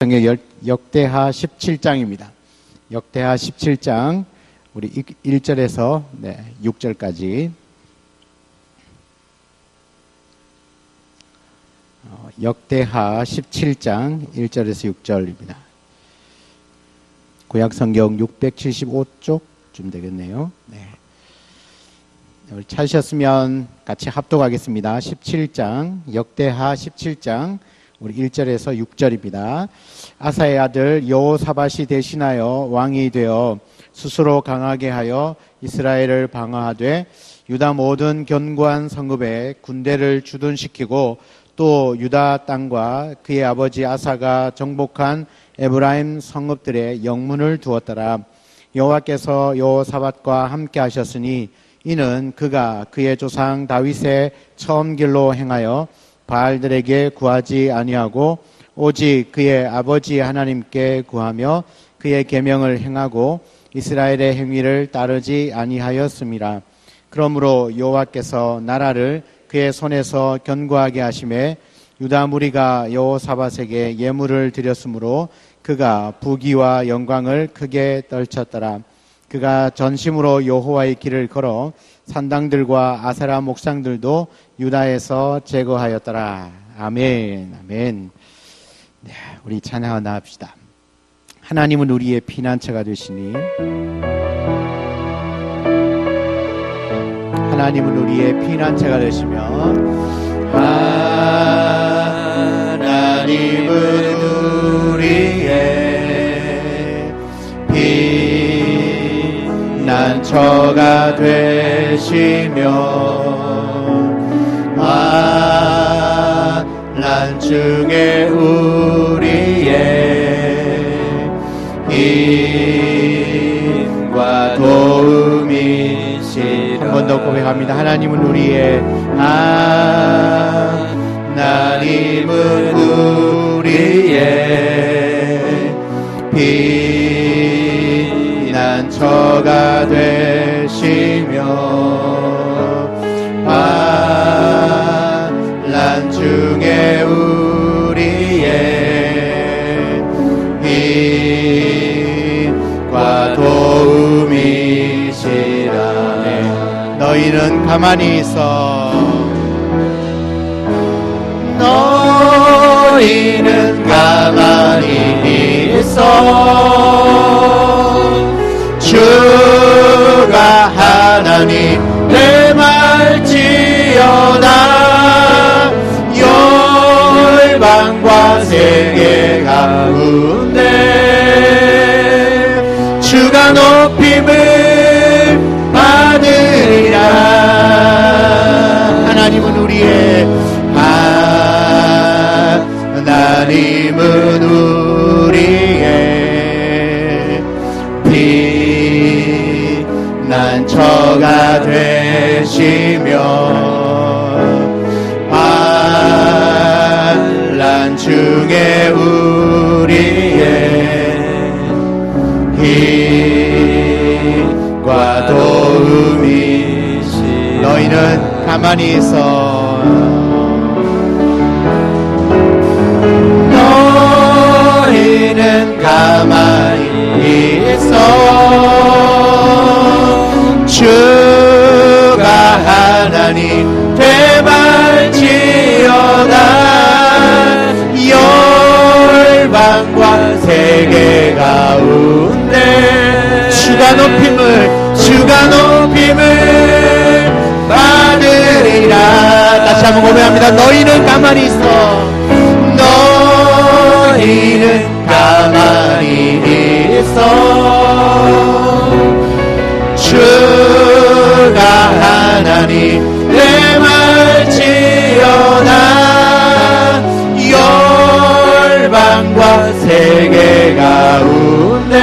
성경 역대하 17장입니다. 역대하 17장 우리 1절에서 6절까지 역대하 17장 1절에서 6절입니다. 구약성경 675쪽쯤 되겠네요. 우리 찾으셨으면 같이 합독하겠습니다. 17장 역대하 17장 우리 1절에서 6절입니다. 아사의 아들 여호사밧이 대신하여 왕이 되어 스스로 강하게 하여 이스라엘을 방어하되 유다 모든 견고한 성읍에 군대를 주둔시키고 또 유다 땅과 그의 아버지 아사가 정복한 에브라임 성읍들의 영문을 두었더라. 여호와께서 여호사밧과 함께 하셨으니 이는 그가 그의 조상 다윗의 처음 길로 행하여 바알들에게 구하지 아니하고 오직 그의 아버지 하나님께 구하며 그의 계명을 행하고 이스라엘의 행위를 따르지 아니하였음이라. 그러므로 여호와께서 나라를 그의 손에서 견고하게 하심에 유다 무리가 여호사밧에게 예물을 드렸으므로 그가 부귀와 영광을 크게 떨쳤더라. 그가 전심으로 여호와의 길을 걸어 산당들과 아세라 목상들도 유다에서 제거하였더라. 아멘. 아멘. 우리 찬양하고 나갑시다. 하나님은 우리의 피난처가 되시니 하나님은 우리의 피난처가 되시며 하나님은 우리의 피난처가 되시며 환난 중에 우리의 힘과 도움이시라. 한 번 더 고백합니다. 하나님은 우리의 하나님은 우리의 피난처가 되시며 환난 중에 우리의 힘과 도움이시라. 너희는 가만히 있어. 너희는 가만히 있어. 주가 하나님 대말지어다. 열방과 세계 가운데 주가 높임을 받으리라. 하나님은 우리의 하나님은 우리의 피난처가 되시며 환난 중에 우리의 힘과 도움이시. 너희는 가만히 있어. 너희는 가만히 있어. 주가 하나님 대발지어다. 열방과 세계 가운데 주가 높임을 받으리라. 다시 한번 고백합니다. 너희는 가만히 있어. 너희는 가만히 있어. 주가 하나님 대말지어다. 열방과 세계 가운데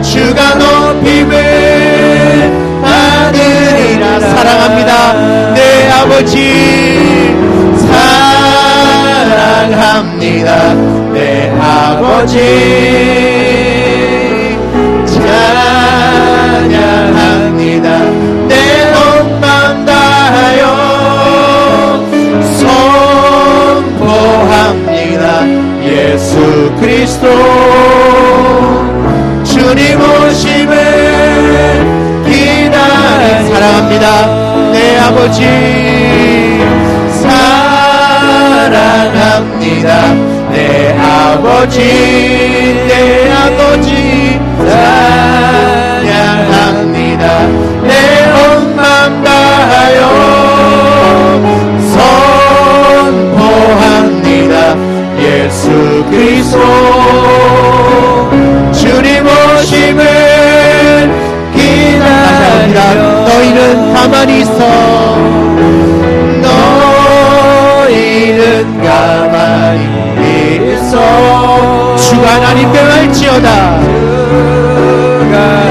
주가 높임을 받으리라. 사랑합니다. 내 아버지 사랑합니다. 내 아버지 찬양합니다. 내 온 맘 다하여 선포합니다. 그리스도 주님 오심을 기다려 사랑합니다 내 아버지 사랑합니다 내 아버지 내 아버지 찬양합니다 내 온 맘 다하여 선포합니다 예수 그리스도 주님 오심을 기다려 너희는 가만히 있어 너희는 가만히 있어 주가 하나님 됨을지어다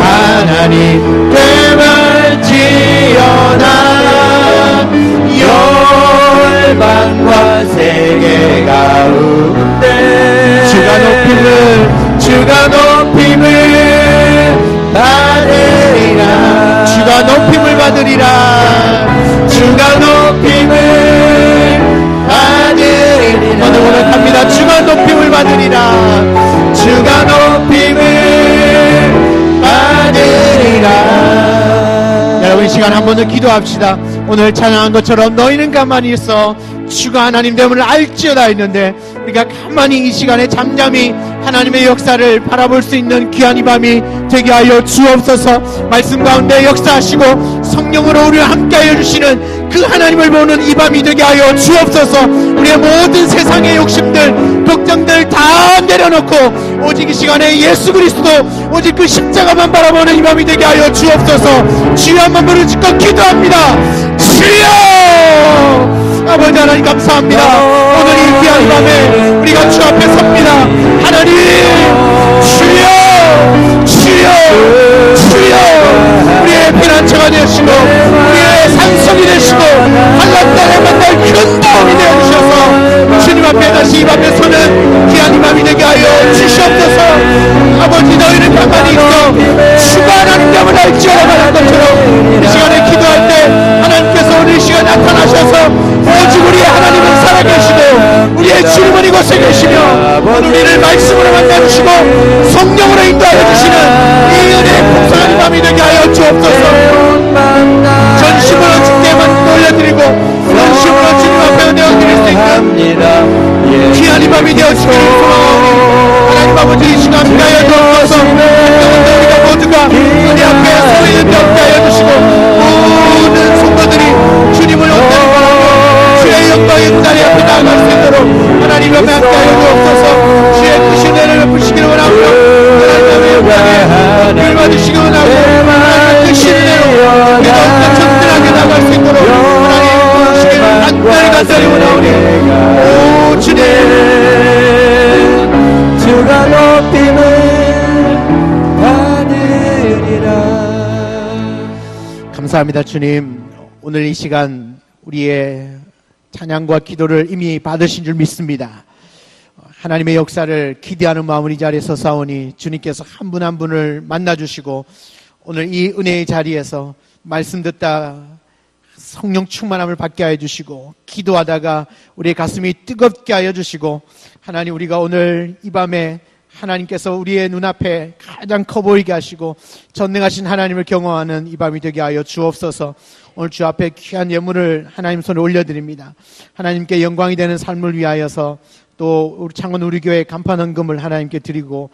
하나님 됨을지어다 열방과 세계 가운데 주가 높임을 받으리라 주가 높임을 받으리라 주가 높임을 받으리라 오늘 고백합니다 주가 높임을 받으리라 주가 높임을 받으리라 여러분 이 시간 한 번 더 기도합시다 오늘 찬양한 것처럼 너희는 가만히 있어 주가 하나님 됨을 알지어다 했는데 우리가 가만히 이 시간에 잠잠히 하나님의 역사를 바라볼 수 있는 귀한 이 밤이 되게 하여 주옵소서 말씀 가운데 역사하시고 성령으로 우리와 함께하여 주시는 그 하나님을 보는 이 밤이 되게 하여 주옵소서 우리의 모든 세상의 욕심들 걱정들 다 내려놓고 오직 이 시간에 예수 그리스도 오직 그 십자가만 바라보는 이 밤이 되게 하여 주옵소서 주여 한번 부르짖고 기도합니다 주여 아버지 하나님 감사합니다 오늘 이 귀한 이 밤에 우리가 주 앞에 섭니다 하나님 주여 주여 주여 우리의 피난처가 되시고 우리의 산성이 되시고 한란달에 만날 큰 도움이 되어주셔서 주님 앞에 다시 이 밤에 서는 귀한 이 밤이 되게 하여 주시옵소서 아버지 너희는 가만히 있어 주가 하나님 됨을 알지어라 말한 것처럼 이 시간에 기도할 때 하나님께서 오늘 이 시간에 나타나셔서 오직 우리의 하나님은 살아계시고 우리의 주님은 이곳에 계시며 우리를 말씀으로 만나주시고 성령으로 인도하여 주시는 이 은혜의 풍성한 이 밤이 되게 하여 주옵소서 전심으로 주께만 올려드리고 전심으로 주님 앞에 내어드릴 수 있는 귀한 이 밤이 되어주기를 소망하오니 하나님 아버지 이 시간 함께하여 주옵소서 우리가 모두가 은혜 앞에 서있는 데 함께하여 주시고 모든 성도들이 주님을 온전히 주의 영광의 자리 앞에 나아갈 수 있도록 하나님 앞에 함께하여 주옵소서 주의 크신 은혜를 베푸시기를 원하오며 하나님의 영광에 늘 받으시기 원하고 하나님의 크신 은혜로 우리가 든든하게 나아갈 수 있도록 하나님 부르시기를 간절히 원하오니 오 주님 주가 높임을 받으리라 감사합니다 주님 오늘 이 시간 우리의 찬양과 기도를 이미 받으신 줄 믿습니다 하나님의 역사를 기대하는 마음으로 이 자리에 서사오니 주님께서 한 분 한 분을 만나주시고 오늘 이 은혜의 자리에서 말씀 듣다 성령 충만함을 받게 하여 주시고 기도하다가 우리의 가슴이 뜨겁게 하여 주시고 하나님 우리가 오늘 이 밤에 하나님께서 우리의 눈앞에 가장 커 보이게 하시고 전능하신 하나님을 경험하는 이 밤이 되게 하여 주옵소서 오늘 주 앞에 귀한 예물을 하나님 손에 올려드립니다 하나님께 영광이 되는 삶을 위하여서 또 우리 창원 우리 교회 간판 헌금을 하나님께 드리고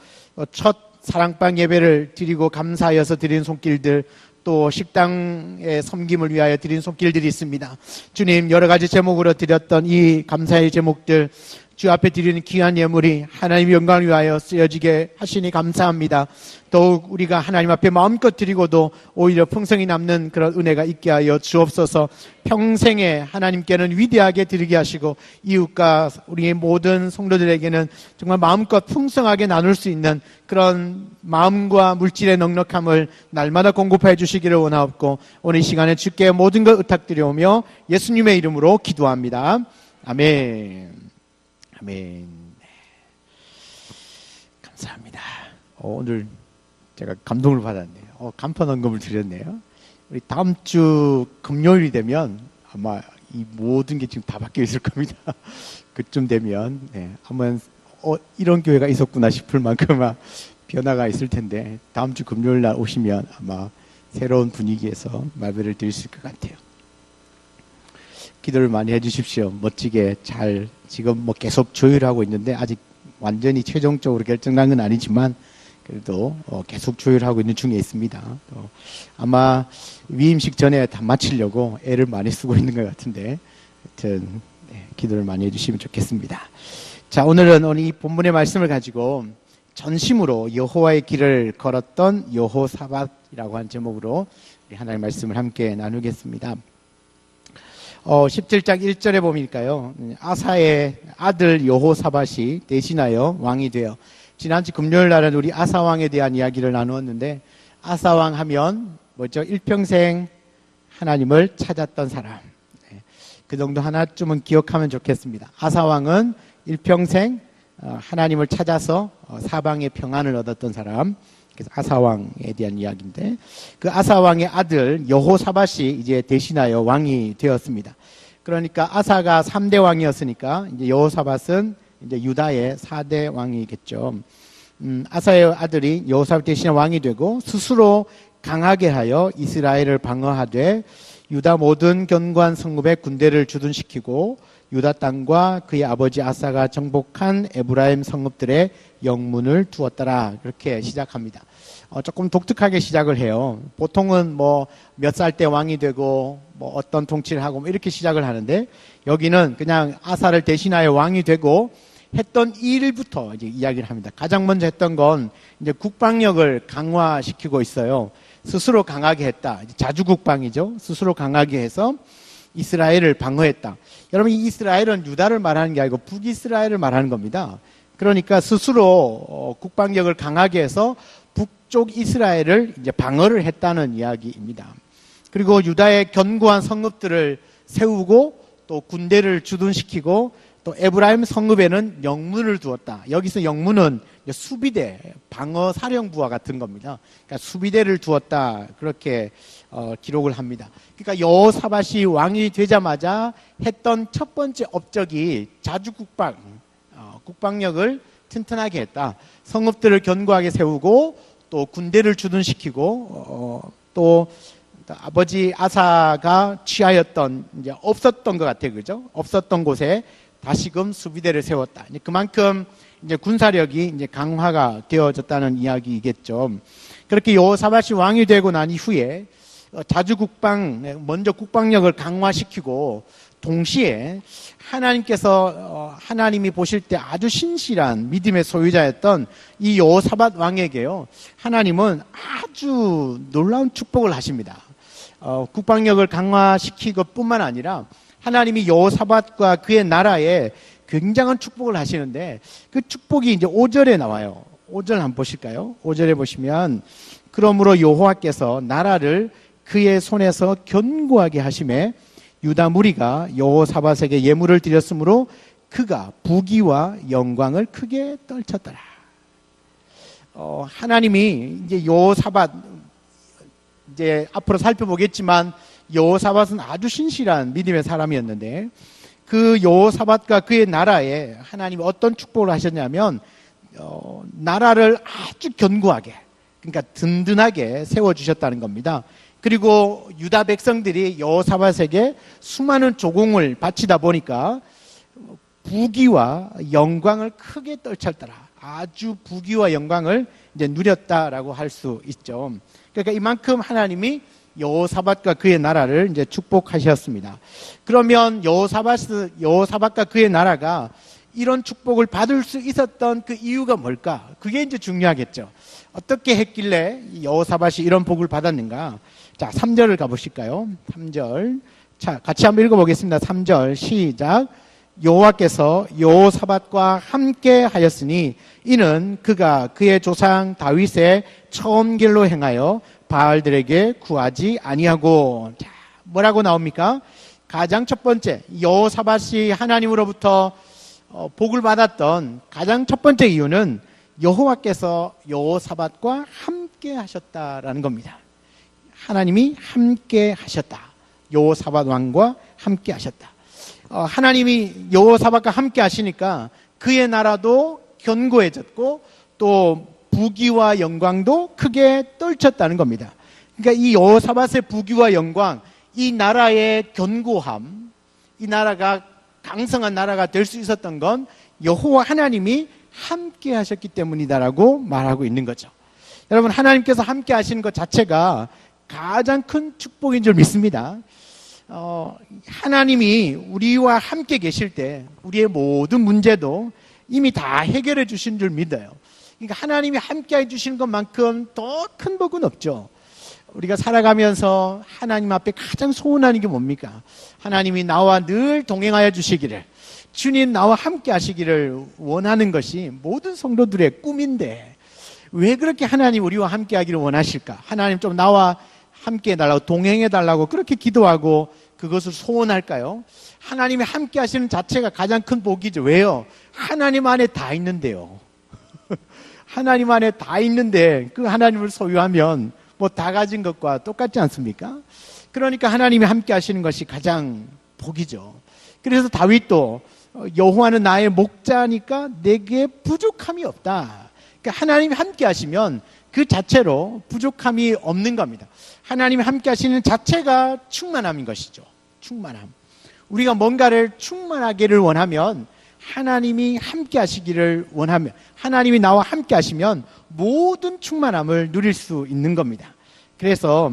첫 사랑방 예배를 드리고 감사하여서 드린 손길들 또 식당의 섬김을 위하여 드린 손길들이 있습니다 주님 여러 가지 제목으로 드렸던 이 감사의 제목들 주 앞에 드리는 귀한 예물이 하나님의 영광을 위하여 쓰여지게 하시니 감사합니다. 더욱 우리가 하나님 앞에 마음껏 드리고도 오히려 풍성히 남는 그런 은혜가 있게 하여 주옵소서. 평생에 하나님께는 위대하게 드리게 하시고 이웃과 우리의 모든 성도들에게는 정말 마음껏 풍성하게 나눌 수 있는 그런 마음과 물질의 넉넉함을 날마다 공급해 주시기를 원하옵고 오늘 이 시간에 주께 모든 것 의탁드려오며 예수님의 이름으로 기도합니다. 아멘. 아멘. 감사합니다. 오늘 제가 감동을 받았네요. 간판 헌금을 드렸네요. 우리 다음 주 금요일이 되면 아마 이 모든 게 지금 다 바뀌어 있을 겁니다. 그쯤 되면 한번 이런 교회가 있었구나 싶을 만큼 변화가 있을 텐데 다음 주 금요일 날 오시면 아마 새로운 분위기에서 말씀을 드릴 수 있을 것 같아요. 기도를 많이 해주십시오. 멋지게 잘 지금 뭐 계속 조율하고 있는데 아직 완전히 최종적으로 결정난 건 아니지만 그래도 계속 조율하고 있는 중에 있습니다. 아마 위임식 전에 다 마치려고 애를 많이 쓰고 있는 것 같은데 하여튼 기도를 많이 해주시면 좋겠습니다. 자, 오늘은 이 본문의 말씀을 가지고 전심으로 여호와의 길을 걸었던 여호사밧이라고 하는 제목으로 하나님의 말씀을 함께 나누겠습니다. 17장 1절에 보니까요, 아사의 아들 여호사밧이 대신하여 왕이 되어, 지난주 금요일 날은 우리 아사왕에 대한 이야기를 나누었는데, 아사왕 하면 뭐죠? 일평생 하나님을 찾았던 사람. 그 정도 하나쯤은 기억하면 좋겠습니다. 아사왕은 일평생 하나님을 찾아서 사방의 평안을 얻었던 사람. 그래서 아사왕에 대한 이야기인데, 그 아사왕의 아들 여호사밧이 이제 대신하여 왕이 되었습니다. 그러니까 아사가 3대 왕이었으니까 이제 여호사밧은 이제 유다의 4대 왕이겠죠. 아사의 아들이 여호사밧 대신에 왕이 되고 스스로 강하게 하여 이스라엘을 방어하되 유다 모든 견고한 성읍에 군대를 주둔시키고 유다 땅과 그의 아버지 아사가 정복한 에브라임 성읍들의 영문을 두었더라. 그렇게 시작합니다. 조금 독특하게 시작을 해요. 보통은 뭐 몇 살 때 왕이 되고 뭐 어떤 통치를 하고 뭐 이렇게 시작을 하는데, 여기는 그냥 아사를 대신하여 왕이 되고 했던 일부터 이제 이야기를 합니다. 가장 먼저 했던 건 이제 국방력을 강화시키고 있어요. 스스로 강하게 했다. 자주국방이죠. 스스로 강하게 해서 이스라엘을 방어했다. 여러분, 이 이스라엘은 유다를 말하는 게 아니고 북이스라엘을 말하는 겁니다. 그러니까 스스로 국방력을 강하게 해서 북쪽 이스라엘을 이제 방어를 했다는 이야기입니다. 그리고 유다의 견고한 성읍들을 세우고 또 군대를 주둔시키고 또 에브라임 성읍에는 영문을 두었다. 여기서 영문은 수비대, 방어 사령부와 같은 겁니다. 그러니까 수비대를 두었다. 그렇게 기록을 합니다. 그러니까 여호사밧이 왕이 되자마자 했던 첫 번째 업적이 자주국방, 국방력을 튼튼하게 했다. 성읍들을 견고하게 세우고 또 군대를 주둔시키고 또 아버지 아사가 취하였던 이제 없었던 것 같아요, 그죠? 없었던 곳에 다시금 수비대를 세웠다. 그만큼 이제 군사력이 이제 강화가 되어졌다는 이야기이겠죠. 그렇게 여호사밧이 왕이 되고 난 이후에 자주국방, 먼저 국방력을 강화시키고 동시에 하나님께서 하나님이 보실 때 아주 신실한 믿음의 소유자였던 이 여호사밧 왕에게요, 하나님은 아주 놀라운 축복을 하십니다. 국방력을 강화시키고 뿐만 아니라 하나님이 여호사밧과 그의 나라에 굉장한 축복을 하시는데, 그 축복이 이제 5절에 나와요. 5절 한번 보실까요? 5절에 보시면, 그러므로 여호와께서 나라를 그의 손에서 견고하게 하심에 유다 무리가 여호사밧에게 예물을 드렸으므로 그가 부귀와 영광을 크게 떨쳤더라. 하나님이 이제 여호사밧, 이제 앞으로 살펴보겠지만 여호사밧은 아주 신실한 믿음의 사람이었는데, 그 여호사밧과 그의 나라에 하나님이 어떤 축복을 하셨냐면 나라를 아주 견고하게, 그러니까 든든하게 세워주셨다는 겁니다. 그리고 유다 백성들이 여호사밧에게 수많은 조공을 바치다 보니까 부귀와 영광을 크게 떨쳤더라. 아주 부귀와 영광을 이제 누렸다라고 할 수 있죠. 그러니까 이만큼 하나님이 여호사밧과 그의 나라를 이제 축복하셨습니다. 그러면 여호사밧과 그의 나라가 이런 축복을 받을 수 있었던 그 이유가 뭘까? 그게 이제 중요하겠죠. 어떻게 했길래 여호사밧이 이런 복을 받았는가? 자, 3절을 가보실까요? 3절. 자, 같이 한번 읽어보겠습니다. 3절 시작. 여호와께서 여호사밧과 함께 하였으니 이는 그가 그의 조상 다윗의 처음 길로 행하여 바알들에게 구하지 아니하고. 자, 뭐라고 나옵니까? 가장 첫 번째, 여호사밧이 하나님으로부터 복을 받았던 가장 첫 번째 이유는 여호와께서 여호사밧과 함께 하셨다라는 겁니다. 하나님이 함께 하셨다. 여호사밧 왕과 함께 하셨다. 하나님이 여호사밧과 함께 하시니까 그의 나라도 견고해졌고 또 부귀와 영광도 크게 떨쳤다는 겁니다. 그러니까 이 여호사밧의 부귀와 영광, 이 나라의 견고함, 이 나라가 강성한 나라가 될 수 있었던 건 여호와 하나님이 함께 하셨기 때문이다라고 말하고 있는 거죠. 여러분, 하나님께서 함께 하시는 것 자체가 가장 큰 축복인 줄 믿습니다. 하나님이 우리와 함께 계실 때 우리의 모든 문제도 이미 다 해결해 주신 줄 믿어요. 그러니까 하나님이 함께 해 주시는 것만큼 더 큰 복은 없죠. 우리가 살아가면서 하나님 앞에 가장 소원하는 게 뭡니까? 하나님이 나와 늘 동행하여 주시기를, 주님 나와 함께 하시기를 원하는 것이 모든 성도들의 꿈인데 왜 그렇게 하나님 우리와 함께 하기를 원하실까? 하나님 좀 나와 함께 해달라고, 동행해달라고 그렇게 기도하고 그것을 소원할까요? 하나님이 함께 하시는 자체가 가장 큰 복이죠. 왜요? 하나님 안에 다 있는데요. 하나님 안에 다 있는데 그 하나님을 소유하면 뭐 다 가진 것과 똑같지 않습니까? 그러니까 하나님이 함께 하시는 것이 가장 복이죠. 그래서 다윗도 여호와는 나의 목자니까 내게 부족함이 없다. 그러니까 하나님이 함께 하시면 그 자체로 부족함이 없는 겁니다. 하나님이 함께 하시는 자체가 충만함인 것이죠. 충만함. 우리가 뭔가를 충만하기를 원하면 하나님이 함께 하시기를 원하면, 하나님이 나와 함께 하시면 모든 충만함을 누릴 수 있는 겁니다. 그래서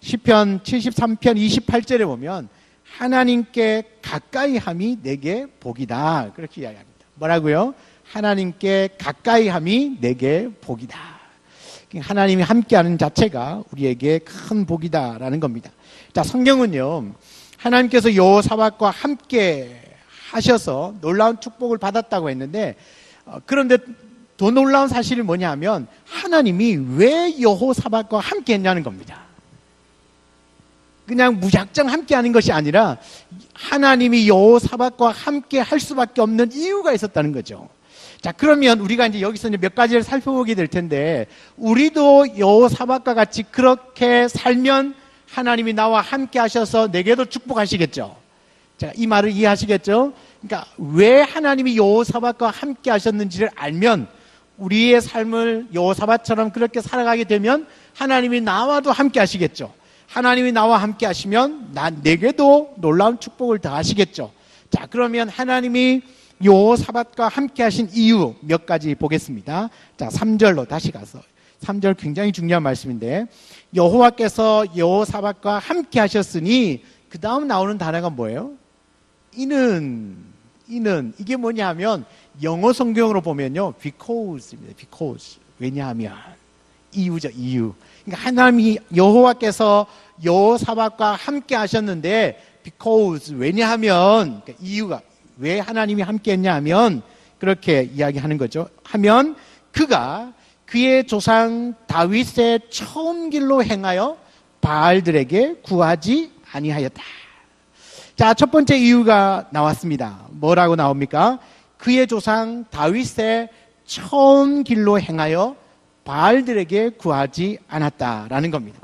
시편 73편 28절에 보면 하나님께 가까이 함이 내게 복이다, 그렇게 이야기합니다. 뭐라고요? 하나님께 가까이 함이 내게 복이다. 하나님이 함께하는 자체가 우리에게 큰 복이다라는 겁니다. 자, 성경은요, 하나님께서 여호사밧과 함께 하셔서 놀라운 축복을 받았다고 했는데, 그런데 더 놀라운 사실이 뭐냐면 하나님이 왜 여호사밧과 함께 했냐는 겁니다. 그냥 무작정 함께 하는 것이 아니라 하나님이 여호사밧과 함께 할 수밖에 없는 이유가 있었다는 거죠. 자, 그러면 우리가 이제 여기서 이제 몇 가지를 살펴보게 될 텐데, 우리도 여호사밧과 같이 그렇게 살면 하나님이 나와 함께 하셔서 내게도 축복하시겠죠. 자, 이 말을 이해하시겠죠? 그러니까 왜 하나님이 여호사밧과 함께 하셨는지를 알면 우리의 삶을 여호사밧처럼 그렇게 살아가게 되면 하나님이 나와도 함께 하시겠죠. 하나님이 나와 함께 하시면 내게도 놀라운 축복을 더하시겠죠. 자, 그러면 하나님이 여호사밧과 함께 하신 이유 몇 가지 보겠습니다. 자, 3절로 다시 가서, 3절 굉장히 중요한 말씀인데, 여호와께서 여호사밧과 함께 하셨으니 그 다음 나오는 단어가 뭐예요? 이는 이게 뭐냐면 영어 성경으로 보면요, because입니다. because. 왜냐하면, 이유죠, 이유. 그러니까 하나님이 여호와께서 여호사밧과 함께 하셨는데 because, 왜냐하면, 그러니까 이유가 왜 하나님이 함께 했냐 하면 그렇게 이야기하는 거죠. 하면 그가 그의 조상 다윗의 처음 길로 행하여 바알들에게 구하지 아니하였다. 자, 첫 번째 이유가 나왔습니다. 뭐라고 나옵니까? 그의 조상 다윗의 처음 길로 행하여 바알들에게 구하지 않았다라는 겁니다.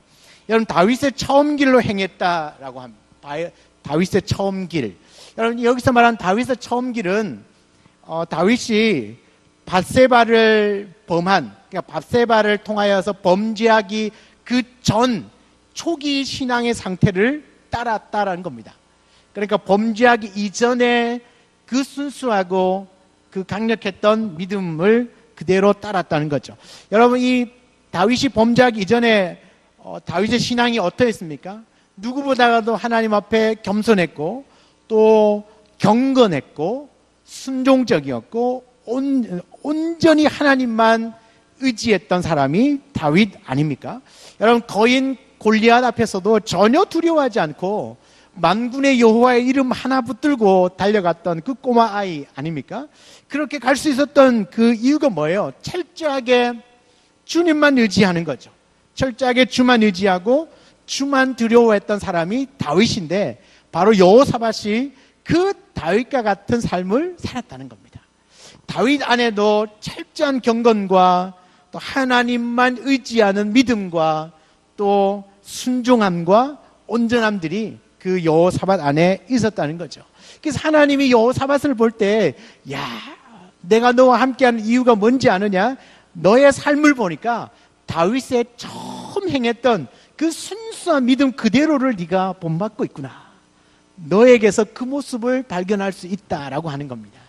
여러분, 다윗의 처음 길로 행했다라고 합니다. 다윗의 처음 길. 여러분, 여기서 말한 다윗의 처음 길은 다윗이 밧세바를 범한, 그러니까 밧세바를 통하여서 범죄하기 그 전 초기 신앙의 상태를 따랐다라는 겁니다. 그러니까 범죄하기 이전에 그 순수하고 그 강력했던 믿음을 그대로 따랐다는 거죠. 여러분, 이 다윗이 범죄하기 이전에 다윗의 신앙이 어떠했습니까? 누구보다도 하나님 앞에 겸손했고 또 경건했고 순종적이었고 온전히 하나님만 의지했던 사람이 다윗 아닙니까? 여러분, 거인 골리앗 앞에서도 전혀 두려워하지 않고 만군의 여호와의 이름 하나 붙들고 달려갔던 그 꼬마 아이 아닙니까? 그렇게 갈 수 있었던 그 이유가 뭐예요? 철저하게 주님만 의지하는 거죠. 철저하게 주만 의지하고 주만 두려워했던 사람이 다윗인데, 바로 여호사밧이 그 다윗과 같은 삶을 살았다는 겁니다. 다윗 안에도 철저한 경건과 또 하나님만 의지하는 믿음과 또 순종함과 온전함들이 그 여호사밧 안에 있었다는 거죠. 그래서 하나님이 여호사밧을 볼 때, 야, 내가 너와 함께하는 이유가 뭔지 아느냐? 너의 삶을 보니까 다윗의 처음 행했던 그 순수한 믿음 그대로를 네가 본받고 있구나. 너에게서 그 모습을 발견할 수 있다라고 하는 겁니다.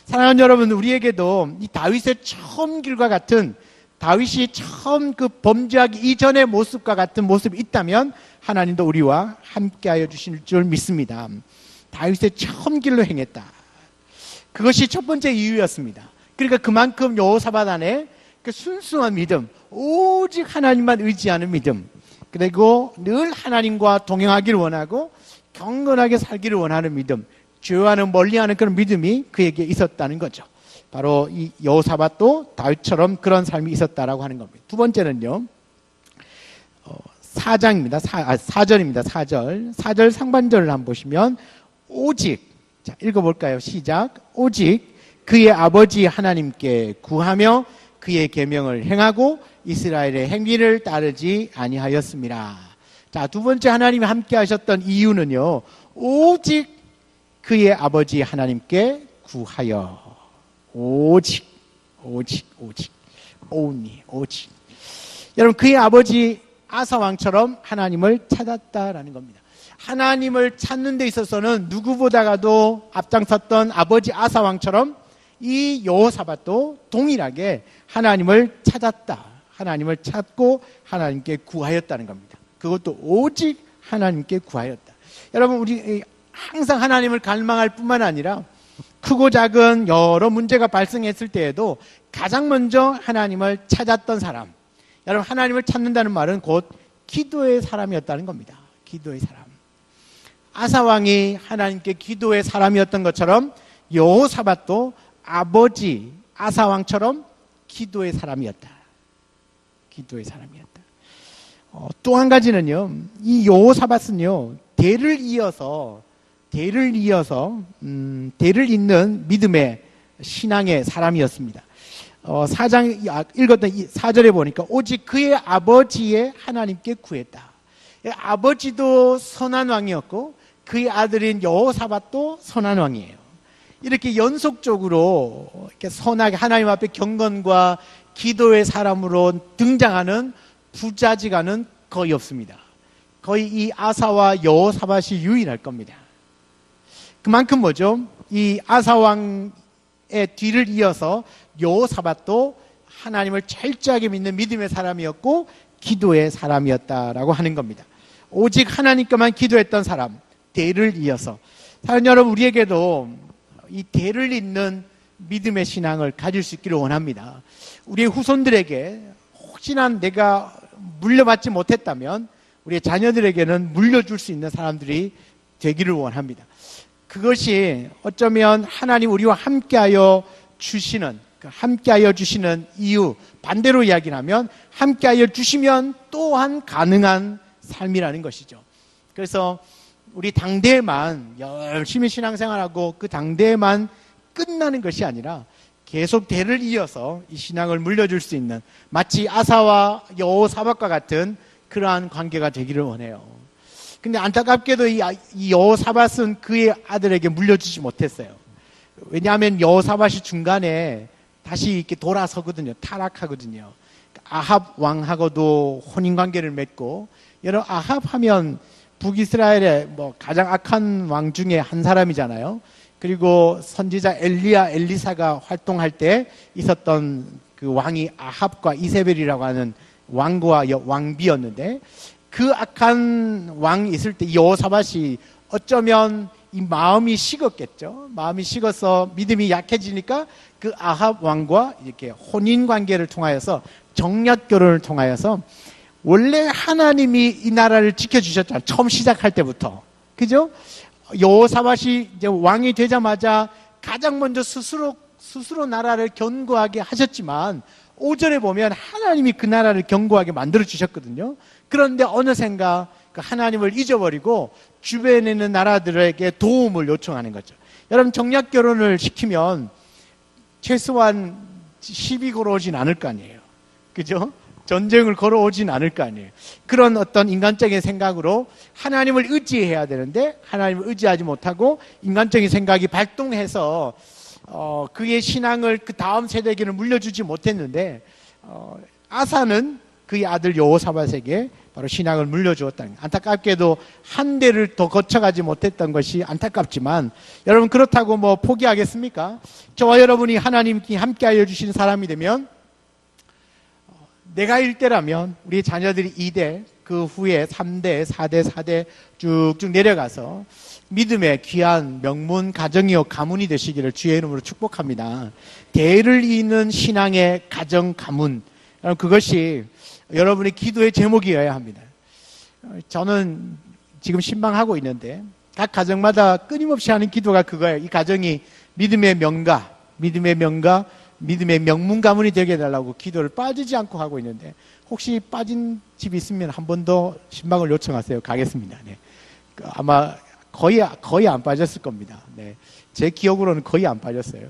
사랑하는 여러분, 우리에게도 이 다윗의 처음 길과 같은, 다윗이 처음 그 범죄하기 이전의 모습과 같은 모습이 있다면 하나님도 우리와 함께하여 주실 줄 믿습니다. 다윗의 처음 길로 행했다. 그것이 첫 번째 이유였습니다. 그러니까 그만큼 여호사밧 안에 그 순수한 믿음, 오직 하나님만 의지하는 믿음, 그리고 늘 하나님과 동행하기를 원하고 경건하게 살기를 원하는 믿음, 죄와는 멀리하는 그런 믿음이 그에게 있었다는 거죠. 바로 이 여호사밧도 다윗처럼 그런 삶이 있었다라고 하는 겁니다. 두 번째는요, 4절입니다. 4절 상반절을 한번 보시면 오직, 자, 읽어볼까요? 시작. 오직 그의 아버지 하나님께 구하며 그의 계명을 행하고 이스라엘의 행위를 따르지 아니하였습니다. 자, 두 번째 하나님이 함께 하셨던 이유는요, 오직 그의 아버지 하나님께 구하여. 오직. 여러분, 그의 아버지 아사왕처럼 하나님을 찾았다라는 겁니다. 하나님을 찾는 데 있어서는 누구보다가도 앞장섰던 아버지 아사왕처럼 이 여호사밧도 동일하게 하나님을 찾았다. 하나님을 찾고 하나님께 구하였다는 겁니다. 그것도 오직 하나님께 구하였다. 여러분, 우리 항상 하나님을 갈망할 뿐만 아니라 크고 작은 여러 문제가 발생했을 때에도 가장 먼저 하나님을 찾았던 사람, 여러분, 하나님을 찾는다는 말은 곧 기도의 사람이었다는 겁니다. 기도의 사람. 아사왕이 하나님께 기도의 사람이었던 것처럼 여호사밧도 아버지 아사왕처럼 기도의 사람이었다. 기도의 사람이었다. 또 한 가지는요, 이 여호사밧은요, 대를 잇는 믿음의 신앙의 사람이었습니다. 4장 읽었던 4절에 보니까 오직 그의 아버지의 하나님께 구했다. 아버지도 선한 왕이었고 그의 아들인 여호사밧도 선한 왕이에요. 이렇게 연속적으로 이렇게 선하게 하나님 앞에 경건과 기도의 사람으로 등장하는 부자지간은 거의 없습니다. 거의 이 아사와 여호사밧이 유일할 겁니다. 그만큼 뭐죠? 이 아사왕의 뒤를 이어서 여호사밧도 하나님을 철저하게 믿는 믿음의 사람이었고 기도의 사람이었다라고 하는 겁니다. 오직 하나님께만 기도했던 사람, 대를 이어서. 사랑하는 여러분, 우리에게도 이 대를 잇는 믿음의 신앙을 가질 수 있기를 원합니다. 우리의 후손들에게 혹시나 내가 물려받지 못했다면 우리의 자녀들에게는 물려줄 수 있는 사람들이 되기를 원합니다. 그것이 어쩌면 하나님 우리와 함께하여 주시는 이유, 반대로 이야기를 하면 함께하여 주시면 또한 가능한 삶이라는 것이죠. 그래서 우리 당대에만 열심히 신앙생활하고 그 당대에만 끝나는 것이 아니라 계속 대를 이어서 이 신앙을 물려줄 수 있는, 마치 아사와 여호사밧과 같은 그러한 관계가 되기를 원해요. 근데 안타깝게도 이 여호사밧은 그의 아들에게 물려주지 못했어요. 왜냐하면 여호사밧이 중간에 다시 이렇게 돌아서거든요. 타락하거든요. 아합 왕하고도 혼인관계를 맺고, 여러분, 아합 하면 북이스라엘의 가장 악한 왕 중에 한 사람이잖아요. 그리고 선지자 엘리사가 활동할 때 있었던 그 왕이 아합과 이세벨이라고 하는 왕과 왕비였는데, 그 악한 왕이 있을 때 여호사밧이 어쩌면 이 마음이 식었겠죠. 마음이 식어서 믿음이 약해지니까 그 아합 왕과 이렇게 혼인 관계를 통하여서, 정략 결혼을 통하여서, 원래 하나님이 이 나라를 지켜주셨잖아요. 처음 시작할 때부터. 그죠? 여호사밧이 이제 왕이 되자마자 가장 먼저 스스로 나라를 견고하게 하셨지만 5절에 보면 하나님이 그 나라를 견고하게 만들어 주셨거든요. 그런데 어느샌가 그 하나님을 잊어버리고 주변에 있는 나라들에게 도움을 요청하는 거죠. 여러분, 정략 결혼을 시키면 최소한 시비 걸어오진 않을 거 아니에요. 그죠? 전쟁을 걸어오진 않을 거 아니에요. 그런 어떤 인간적인 생각으로 하나님을 의지해야 되는데 하나님을 의지하지 못하고 인간적인 생각이 발동해서 그의 신앙을 그 다음 세대에게는 물려주지 못했는데 아사는 그의 아들 여호사밧에게 바로 신앙을 물려주었다는, 안타깝게도 한 대를 더 거쳐가지 못했던 것이 안타깝지만, 여러분 그렇다고 뭐 포기하겠습니까? 저와 여러분이 하나님께 함께하여 주신 사람이 되면, 내가 1대라면 우리 자녀들이 2대, 그 후에 3대, 4대, 4대 쭉쭉 내려가서 믿음의 귀한 명문 가정이요 가문이 되시기를 주의 이름으로 축복합니다. 대를 잇는 신앙의 가정 가문, 그것이 여러분의 기도의 제목이어야 합니다. 저는 지금 신방하고 있는데 각 가정마다 끊임없이 하는 기도가 그거예요. 이 가정이 믿음의 명가, 믿음의 명문 가문이 되게 해달라고 기도를 빠지지 않고 하고 있는데, 혹시 빠진 집이 있으면 한 번 더 신방을 요청하세요. 가겠습니다. 네. 아마 거의 안 빠졌을 겁니다. 네. 제 기억으로는 거의 안 빠졌어요.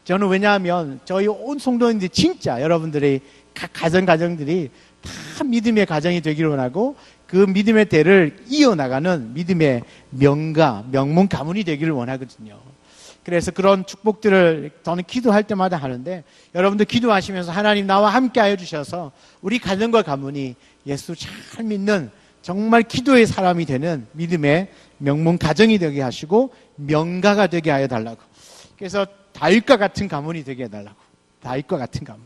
저는 왜냐하면 저희 온 성도님들이 진짜 여러분들의 각 가정들이 다 믿음의 가정이 되기를 원하고, 그 믿음의 대를 이어나가는 믿음의 명가, 명문 가문이 되기를 원하거든요. 그래서 그런 축복들을 저는 기도할 때마다 하는데, 여러분들 기도하시면서 하나님 나와 함께 하여 주셔서 우리 가정과 가문이 예수 잘 믿는 정말 기도의 사람이 되는 믿음의 명문 가정이 되게 하시고 명가가 되게 하여 달라고. 그래서 다윗과 같은 가문이 되게 해달라고. 다윗과 같은 가문.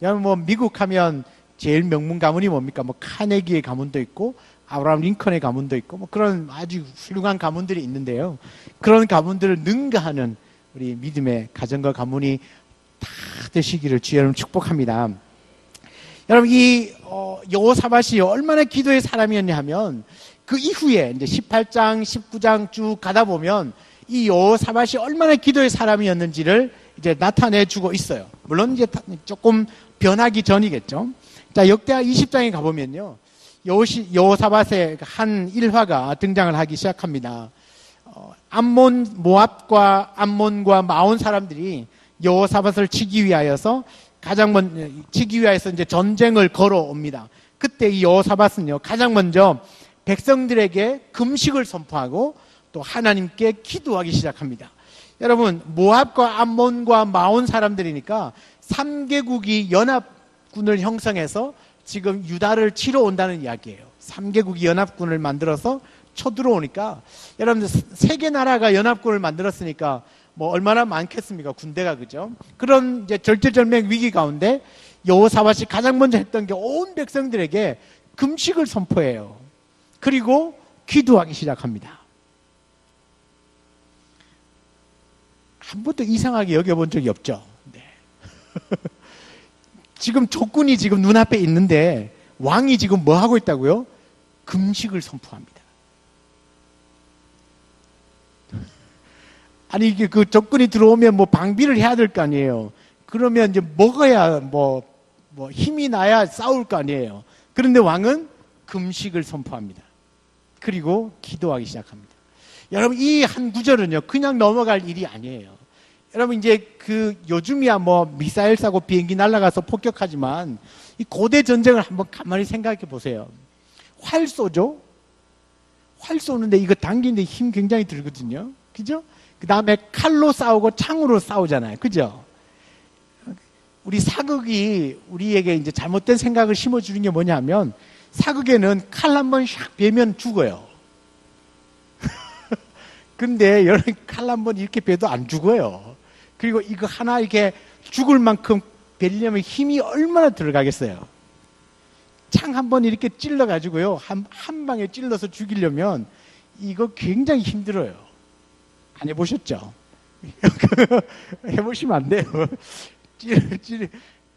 여러분 뭐 미국 하면 제일 명문 가문이 뭡니까? 뭐 카네기의 가문도 있고 아브라함 링컨의 가문도 있고 뭐 그런 아주 훌륭한 가문들이 있는데요. 그런 가문들을 능가하는 우리 믿음의 가정과 가문이 다 되시기를 주의 이름으로 축복합니다. 여러분 이 여호사밧이 얼마나 기도의 사람이었냐 하면, 그 이후에 이제 18장, 19장 쭉 가다 보면 이 여호사밧이 얼마나 기도의 사람이었는지를 이제 나타내 주고 있어요. 물론 이제 조금 변하기 전이겠죠. 자, 역대하 20장에 가보면요, 여호사밧의 한 일화가 등장을 하기 시작합니다. 모압과 암몬과 마온 사람들이 여호사밧을 치기 위하여서 이제 전쟁을 걸어옵니다. 그때 이 여호사밧은요, 가장 먼저 백성들에게 금식을 선포하고 또 하나님께 기도하기 시작합니다. 여러분, 모압과 암몬과 마온 사람들이니까 3개국이 연합군을 형성해서 지금 유다를 치러 온다는 이야기예요. 3개국이 연합군을 만들어서 쳐들어오니까, 여러분들 3개 나라가 연합군을 만들었으니까 뭐 얼마나 많겠습니까? 군대가, 그죠? 그런 이제 절체절명 위기 가운데 여호사밧이 가장 먼저 했던 게 온 백성들에게 금식을 선포해요. 그리고 기도하기 시작합니다. 한 번도 이상하게 여겨본 적이 없죠. 네. 지금 적군이 지금 눈앞에 있는데 왕이 지금 뭐 하고 있다고요? 금식을 선포합니다. 아니 이게 그 적군이 들어오면 뭐 방비를 해야 될 거 아니에요. 그러면 이제 먹어야 뭐 힘이 나야 싸울 거 아니에요. 그런데 왕은 금식을 선포합니다. 그리고 기도하기 시작합니다. 여러분 이 한 구절은요 그냥 넘어갈 일이 아니에요. 여러분 이제 그 요즘이야 뭐 미사일 쏘고 비행기 날아가서 폭격하지만 이 고대 전쟁을 한번 가만히 생각해 보세요. 활 쏘죠? 활 쏘는데 이거 당기는데 힘 굉장히 들거든요. 그죠? 그 다음에 칼로 싸우고 창으로 싸우잖아요. 그죠? 우리 사극이 우리에게 이제 잘못된 생각을 심어주는 게 뭐냐면, 사극에는 칼 한번 샥 베면 죽어요. 근데 여러분 칼 한번 이렇게 베도 안 죽어요. 그리고 이거 하나 이렇게 죽을 만큼 베려면 힘이 얼마나 들어가겠어요. 창 한번 이렇게 찔러가지고요, 한 방에 찔러서 죽이려면 이거 굉장히 힘들어요. 안 해보셨죠? 해보시면 안 돼요.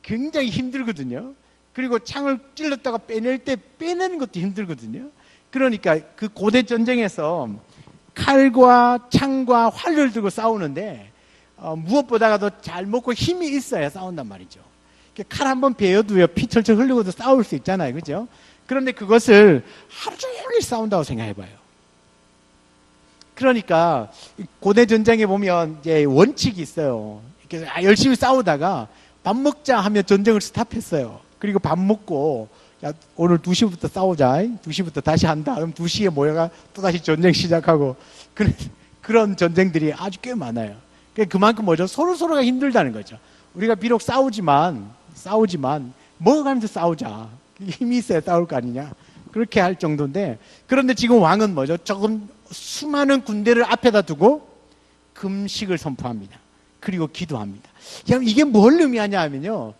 굉장히 힘들거든요. 그리고 창을 찔렀다가 빼낼 때 빼내는 것도 힘들거든요. 그러니까 그 고대 전쟁에서 칼과 창과 활을 들고 싸우는데 무엇보다도 잘 먹고 힘이 있어야 싸운단 말이죠. 칼 한번 베어도요 피 철철 흘리고도 싸울 수 있잖아요. 그죠? 그런데 그것을 하루 종일 싸운다고 생각해봐요. 그러니까 고대 전쟁에 보면 이제 원칙이 있어요. 이렇게 열심히 싸우다가 밥 먹자 하면 전쟁을 스탑했어요. 그리고 밥 먹고 야, 오늘 2시부터 싸우자. 2시부터 다시 한다. 그럼 2시에 모여가 또다시 전쟁 시작하고 그런 전쟁들이 아주 꽤 많아요. 그만큼 뭐죠? 서로가 힘들다는 거죠. 우리가 비록 싸우지만 먹어가면서 싸우자. 힘이 있어야 싸울 거 아니냐. 그렇게 할 정도인데, 그런데 지금 왕은 뭐죠? 조금 수많은 군대를 앞에다 두고 금식을 선포합니다. 그리고 기도합니다. 이게 뭘 의미하냐 하면요,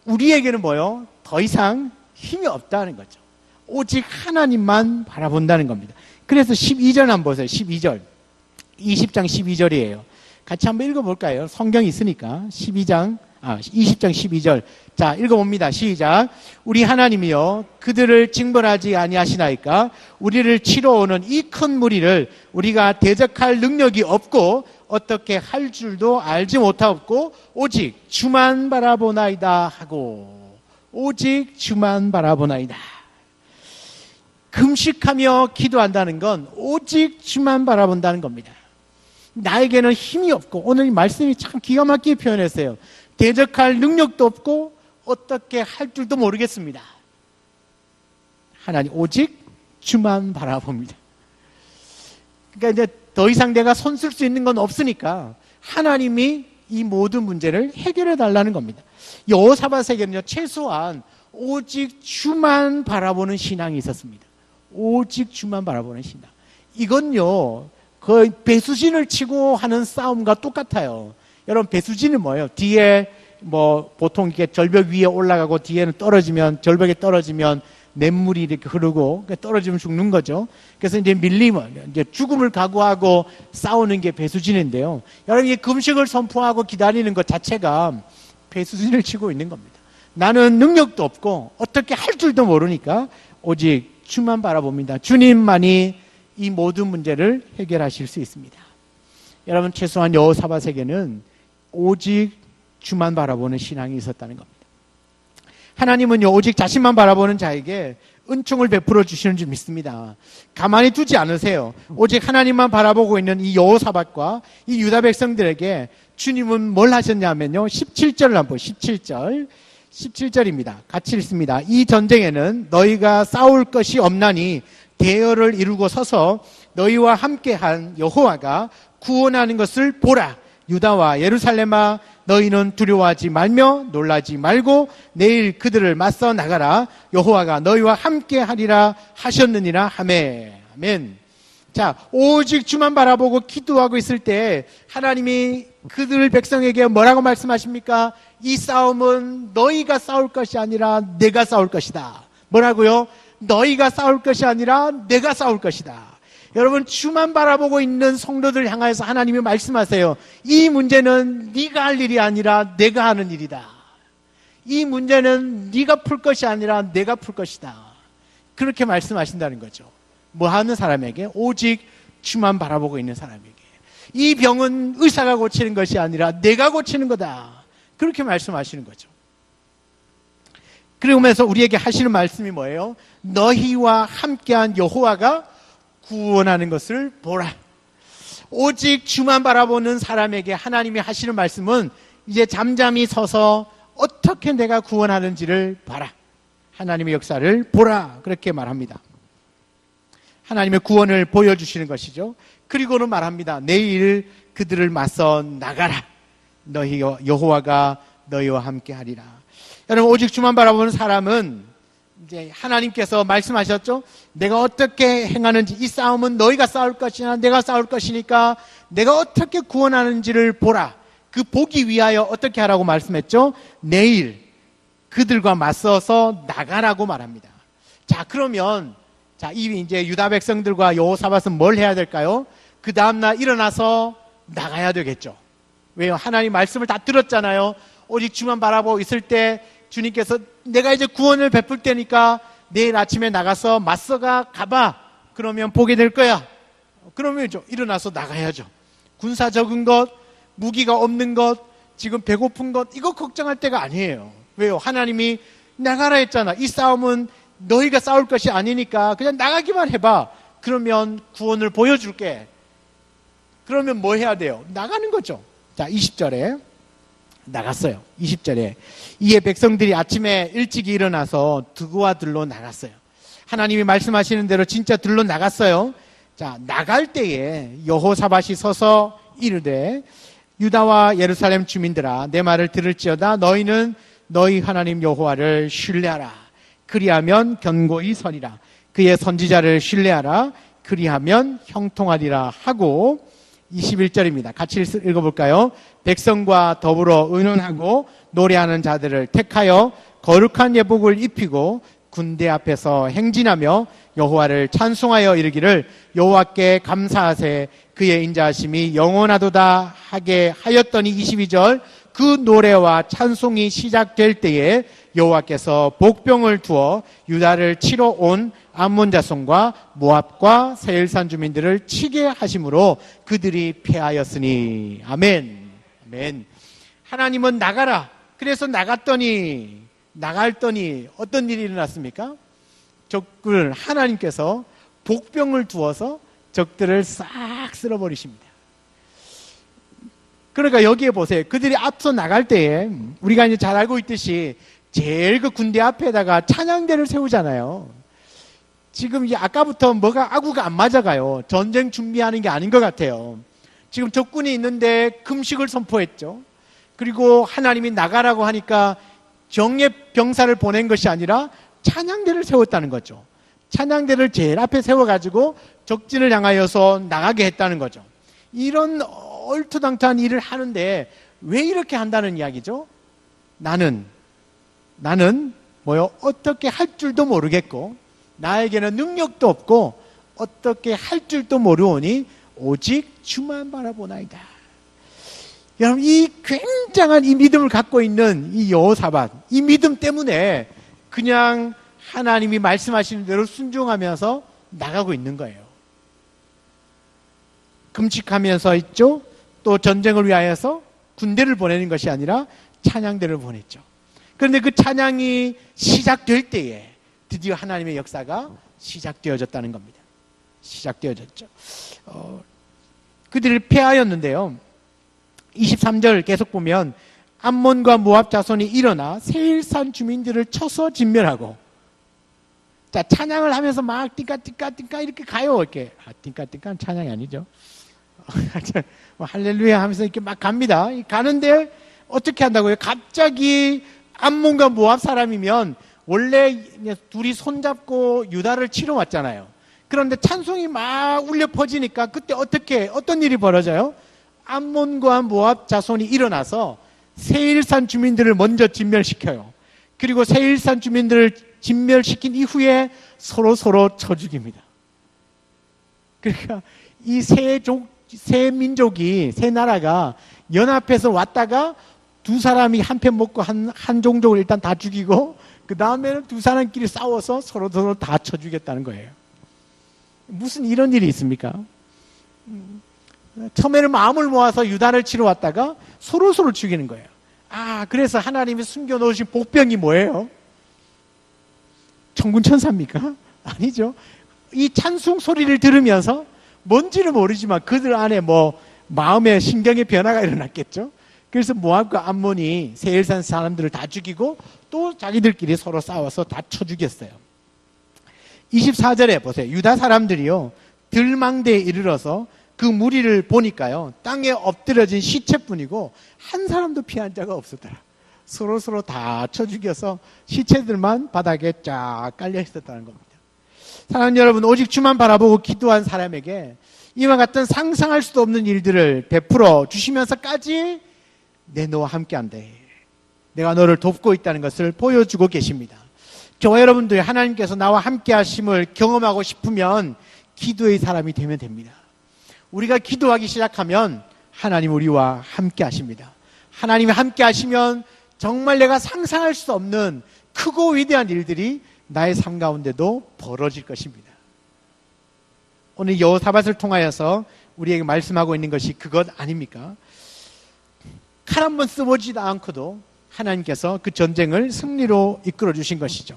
우리에게는 뭐요? 더 이상 힘이 없다는 거죠. 오직 하나님만 바라본다는 겁니다. 그래서 12절 한번 보세요. 12절. 20장 12절이에요. 같이 한번 읽어볼까요? 성경이 있으니까. 20장 12절. 자, 읽어봅니다. 시작. 우리 하나님이여, 그들을 징벌하지 아니하시나이까? 우리를 치러 오는 이 큰 무리를 우리가 대적할 능력이 없고 어떻게 할 줄도 알지 못하옵고 오직 주만 바라보나이다 하고, 오직 주만 바라보나이다. 금식하며 기도한다는 건 오직 주만 바라본다는 겁니다. 나에게는 힘이 없고, 오늘 이 말씀이 참 기가 막히게 표현했어요. 대적할 능력도 없고 어떻게 할 줄도 모르겠습니다. 하나님 오직 주만 바라봅니다. 그러니까 이제 더 이상 내가 손쓸 수 있는 건 없으니까 하나님이 이 모든 문제를 해결해 달라는 겁니다. 여호사밧에게는요, 최소한 오직 주만 바라보는 신앙이 있었습니다. 오직 주만 바라보는 신앙. 이건요, 거의 배수진을 치고 하는 싸움과 똑같아요. 여러분, 배수진은 뭐예요? 뒤에 보통 이렇게 절벽 위에 올라가고 뒤에는 떨어지면, 절벽에 떨어지면 냇물이 이렇게 흐르고 떨어지면 죽는 거죠. 그래서 이제 밀리면 이제 죽음을 각오하고 싸우는 게 배수진인데요. 여러분, 이 금식을 선포하고 기다리는 것 자체가 배수진을 치고 있는 겁니다. 나는 능력도 없고 어떻게 할 줄도 모르니까 오직 주만 바라봅니다. 주님만이 이 모든 문제를 해결하실 수 있습니다. 여러분, 최소한 여호사밧에게는 오직 주만 바라보는 신앙이 있었다는 겁니다. 하나님은요, 오직 자신만 바라보는 자에게 은총을 베풀어 주시는 줄 믿습니다. 가만히 두지 않으세요. 오직 하나님만 바라보고 있는 이 여호사밧과 이 유다 백성들에게 주님은 뭘 하셨냐면요, 17절을 한번 보세요. 17절입니다. 같이 읽습니다. 이 전쟁에는 너희가 싸울 것이 없나니 대열을 이루고 서서 너희와 함께한 여호와가 구원하는 것을 보라. 유다와 예루살렘아, 너희는 두려워하지 말며 놀라지 말고 내일 그들을 맞서 나가라. 여호와가 너희와 함께하리라 하셨느니라 하매. 아멘. 자, 오직 주만 바라보고 기도하고 있을 때 하나님이 그들 백성에게 뭐라고 말씀하십니까? 이 싸움은 너희가 싸울 것이 아니라 내가 싸울 것이다. 뭐라고요? 너희가 싸울 것이 아니라 내가 싸울 것이다. 여러분, 주만 바라보고 있는 성도들 향하여서 하나님이 말씀하세요. 이 문제는 네가 할 일이 아니라 내가 하는 일이다. 이 문제는 네가 풀 것이 아니라 내가 풀 것이다. 그렇게 말씀하신다는 거죠. 뭐 하는 사람에게? 오직 주만 바라보고 있는 사람에게. 이 병은 의사가 고치는 것이 아니라 내가 고치는 거다. 그렇게 말씀하시는 거죠. 그러면서 우리에게 하시는 말씀이 뭐예요? 너희와 함께한 여호와가 구원하는 것을 보라. 오직 주만 바라보는 사람에게 하나님이 하시는 말씀은 이제 잠잠히 서서 어떻게 내가 구원하는지를 봐라. 하나님의 역사를 보라. 그렇게 말합니다. 하나님의 구원을 보여주시는 것이죠. 그리고는 말합니다. 내일 그들을 맞서 나가라. 너희 여호와가 너희와 함께 하리라. 여러분, 오직 주만 바라보는 사람은 이제 하나님께서 말씀하셨죠. 내가 어떻게 행하는지, 이 싸움은 너희가 싸울 것이나 내가 싸울 것이니까 내가 어떻게 구원하는지를 보라. 그 보기 위하여 어떻게 하라고 말씀했죠? 내일 그들과 맞서서 나가라고 말합니다. 자, 그러면 이 이제 유다 백성들과 여호사밧은 뭘 해야 될까요? 그 다음날 일어나서 나가야 되겠죠. 왜요? 하나님 말씀을 다 들었잖아요. 오직 주만 바라보고 있을 때 주님께서 내가 이제 구원을 베풀 때니까 내일 아침에 나가서 맞서가 가봐. 그러면 보게 될 거야. 그러면 일어나서 나가야죠. 군사 적은 것, 무기가 없는 것, 지금 배고픈 것, 이거 걱정할 때가 아니에요. 왜요? 하나님이 나가라 했잖아. 이 싸움은 너희가 싸울 것이 아니니까 그냥 나가기만 해봐. 그러면 구원을 보여줄게. 그러면 뭐 해야 돼요? 나가는 거죠. 자, 20절에 나갔어요. 20절에 이에 백성들이 아침에 일찍 일어나서 두구와 들로 나갔어요. 하나님이 말씀하시는 대로 진짜 들로 나갔어요. 자, 나갈 때에 여호사밧이 서서 이르되 유다와 예루살렘 주민들아 내 말을 들을지어다. 너희는 너희 하나님 여호와를 신뢰하라. 그리하면 견고히 서리라. 그의 선지자를 신뢰하라. 그리하면 형통하리라 하고 21절입니다. 같이 읽어볼까요? 백성과 더불어 의논하고 노래하는 자들을 택하여 거룩한 예복을 입히고 군대 앞에서 행진하며 여호와를 찬송하여 이르기를 여호와께 감사하세 그의 인자하심이 영원하도다 하게 하였더니 22절 그 노래와 찬송이 시작될 때에 여호와께서 복병을 두어 유다를 치러 온 암몬 자손과 모압과 세일산 주민들을 치게 하심으로 그들이 패하였으니. 아멘. 아멘. 하나님은 나가라. 그래서 나갔더니 어떤 일이 일어났습니까? 적을 하나님께서 복병을 두어서 적들을 싹 쓸어버리십니다. 그러니까 여기에 보세요. 그들이 앞서 나갈 때에 우리가 이제 잘 알고 있듯이 제일 그 군대 앞에다가 찬양대를 세우잖아요. 지금 이제 아까부터 뭐가 아구가 안 맞아가요. 전쟁 준비하는 게 아닌 것 같아요. 지금 적군이 있는데 금식을 선포했죠. 그리고 하나님이 나가라고 하니까 정예 병사를 보낸 것이 아니라 찬양대를 세웠다는 거죠. 찬양대를 제일 앞에 세워가지고 적진을 향하여서 나가게 했다는 거죠. 이런 얼토당토한 일을 하는데 왜 이렇게 한다는 이야기죠? 나는 어떻게 할 줄도 모르겠고 나에게는 능력도 없고 어떻게 할 줄도 모르오니 오직 주만 바라보나이다. 여러분, 이 굉장한 이 믿음을 갖고 있는 이 여호사밧, 이 믿음 때문에 그냥 하나님이 말씀하시는 대로 순종하면서 나가고 있는 거예요. 금식하면서 있죠. 또 전쟁을 위하여서 군대를 보내는 것이 아니라 찬양대를 보냈죠. 그런데 그 찬양이 시작될 때에 드디어 하나님의 역사가 시작되어졌다는 겁니다. 시작되어졌죠. 그들을 패하였는데요. 23절 계속 보면 암몬과 모압 자손이 일어나 세일산 주민들을 쳐서 진멸하고, 자, 찬양을 하면서 막 띵까띵까띵까 이렇게 가요. 이렇게. 띵까띵까는 찬양이 아니죠. 할렐루야 하면서 이렇게 막 갑니다. 가는데 어떻게 한다고요? 갑자기 암몬과 모압 사람이면 원래 둘이 손잡고 유다를 치러 왔잖아요. 그런데 찬송이 막 울려 퍼지니까 그때 어떤 일이 벌어져요? 암몬과 모압 자손이 일어나서 세일산 주민들을 먼저 진멸시켜요. 그리고 세일산 주민들을 진멸시킨 이후에 서로 쳐 죽입니다. 그러니까 이 세 민족이, 세 나라가 연합해서 왔다가 두 사람이 한 편 먹고 한 종족을 일단 다 죽이고 그 다음에는 두 사람끼리 싸워서 서로 다 쳐 죽였다는 거예요. 무슨 이런 일이 있습니까? 처음에는 마음을 모아서 유다를 치러 왔다가 서로 죽이는 거예요. 그래서 하나님이 숨겨놓으신 복병이 뭐예요? 천군 천사입니까? 아니죠. 이 찬송 소리를 들으면서 뭔지는 모르지만 그들 안에 마음의 신경의 변화가 일어났겠죠. 그래서 모압과 암몬이 세일산 사람들을 다 죽이고 또 자기들끼리 서로 싸워서 다 쳐 죽였어요. 24절에 보세요. 유다 사람들이요, 들망대에 이르러서 그 무리를 보니까요, 땅에 엎드려진 시체뿐이고 한 사람도 피한 자가 없었더라. 서로 다 쳐 죽여서 시체들만 바닥에 쫙 깔려 있었다는 겁니다. 사랑하는 여러분, 오직 주만 바라보고 기도한 사람에게 이와 같은 상상할 수도 없는 일들을 베풀어 주시면서까지 내 너와 함께한다, 내가 너를 돕고 있다는 것을 보여주고 계십니다. 저와 여러분들, 하나님께서 나와 함께 하심을 경험하고 싶으면 기도의 사람이 되면 됩니다. 우리가 기도하기 시작하면 하나님 우리와 함께 하십니다. 하나님이 함께 하시면 정말 내가 상상할 수 없는 크고 위대한 일들이 나의 삶 가운데도 벌어질 것입니다. 오늘 여호사밧을 통하여서 우리에게 말씀하고 있는 것이 그것 아닙니까? 칼 한 번 써보지도 않고도 하나님께서 그 전쟁을 승리로 이끌어 주신 것이죠.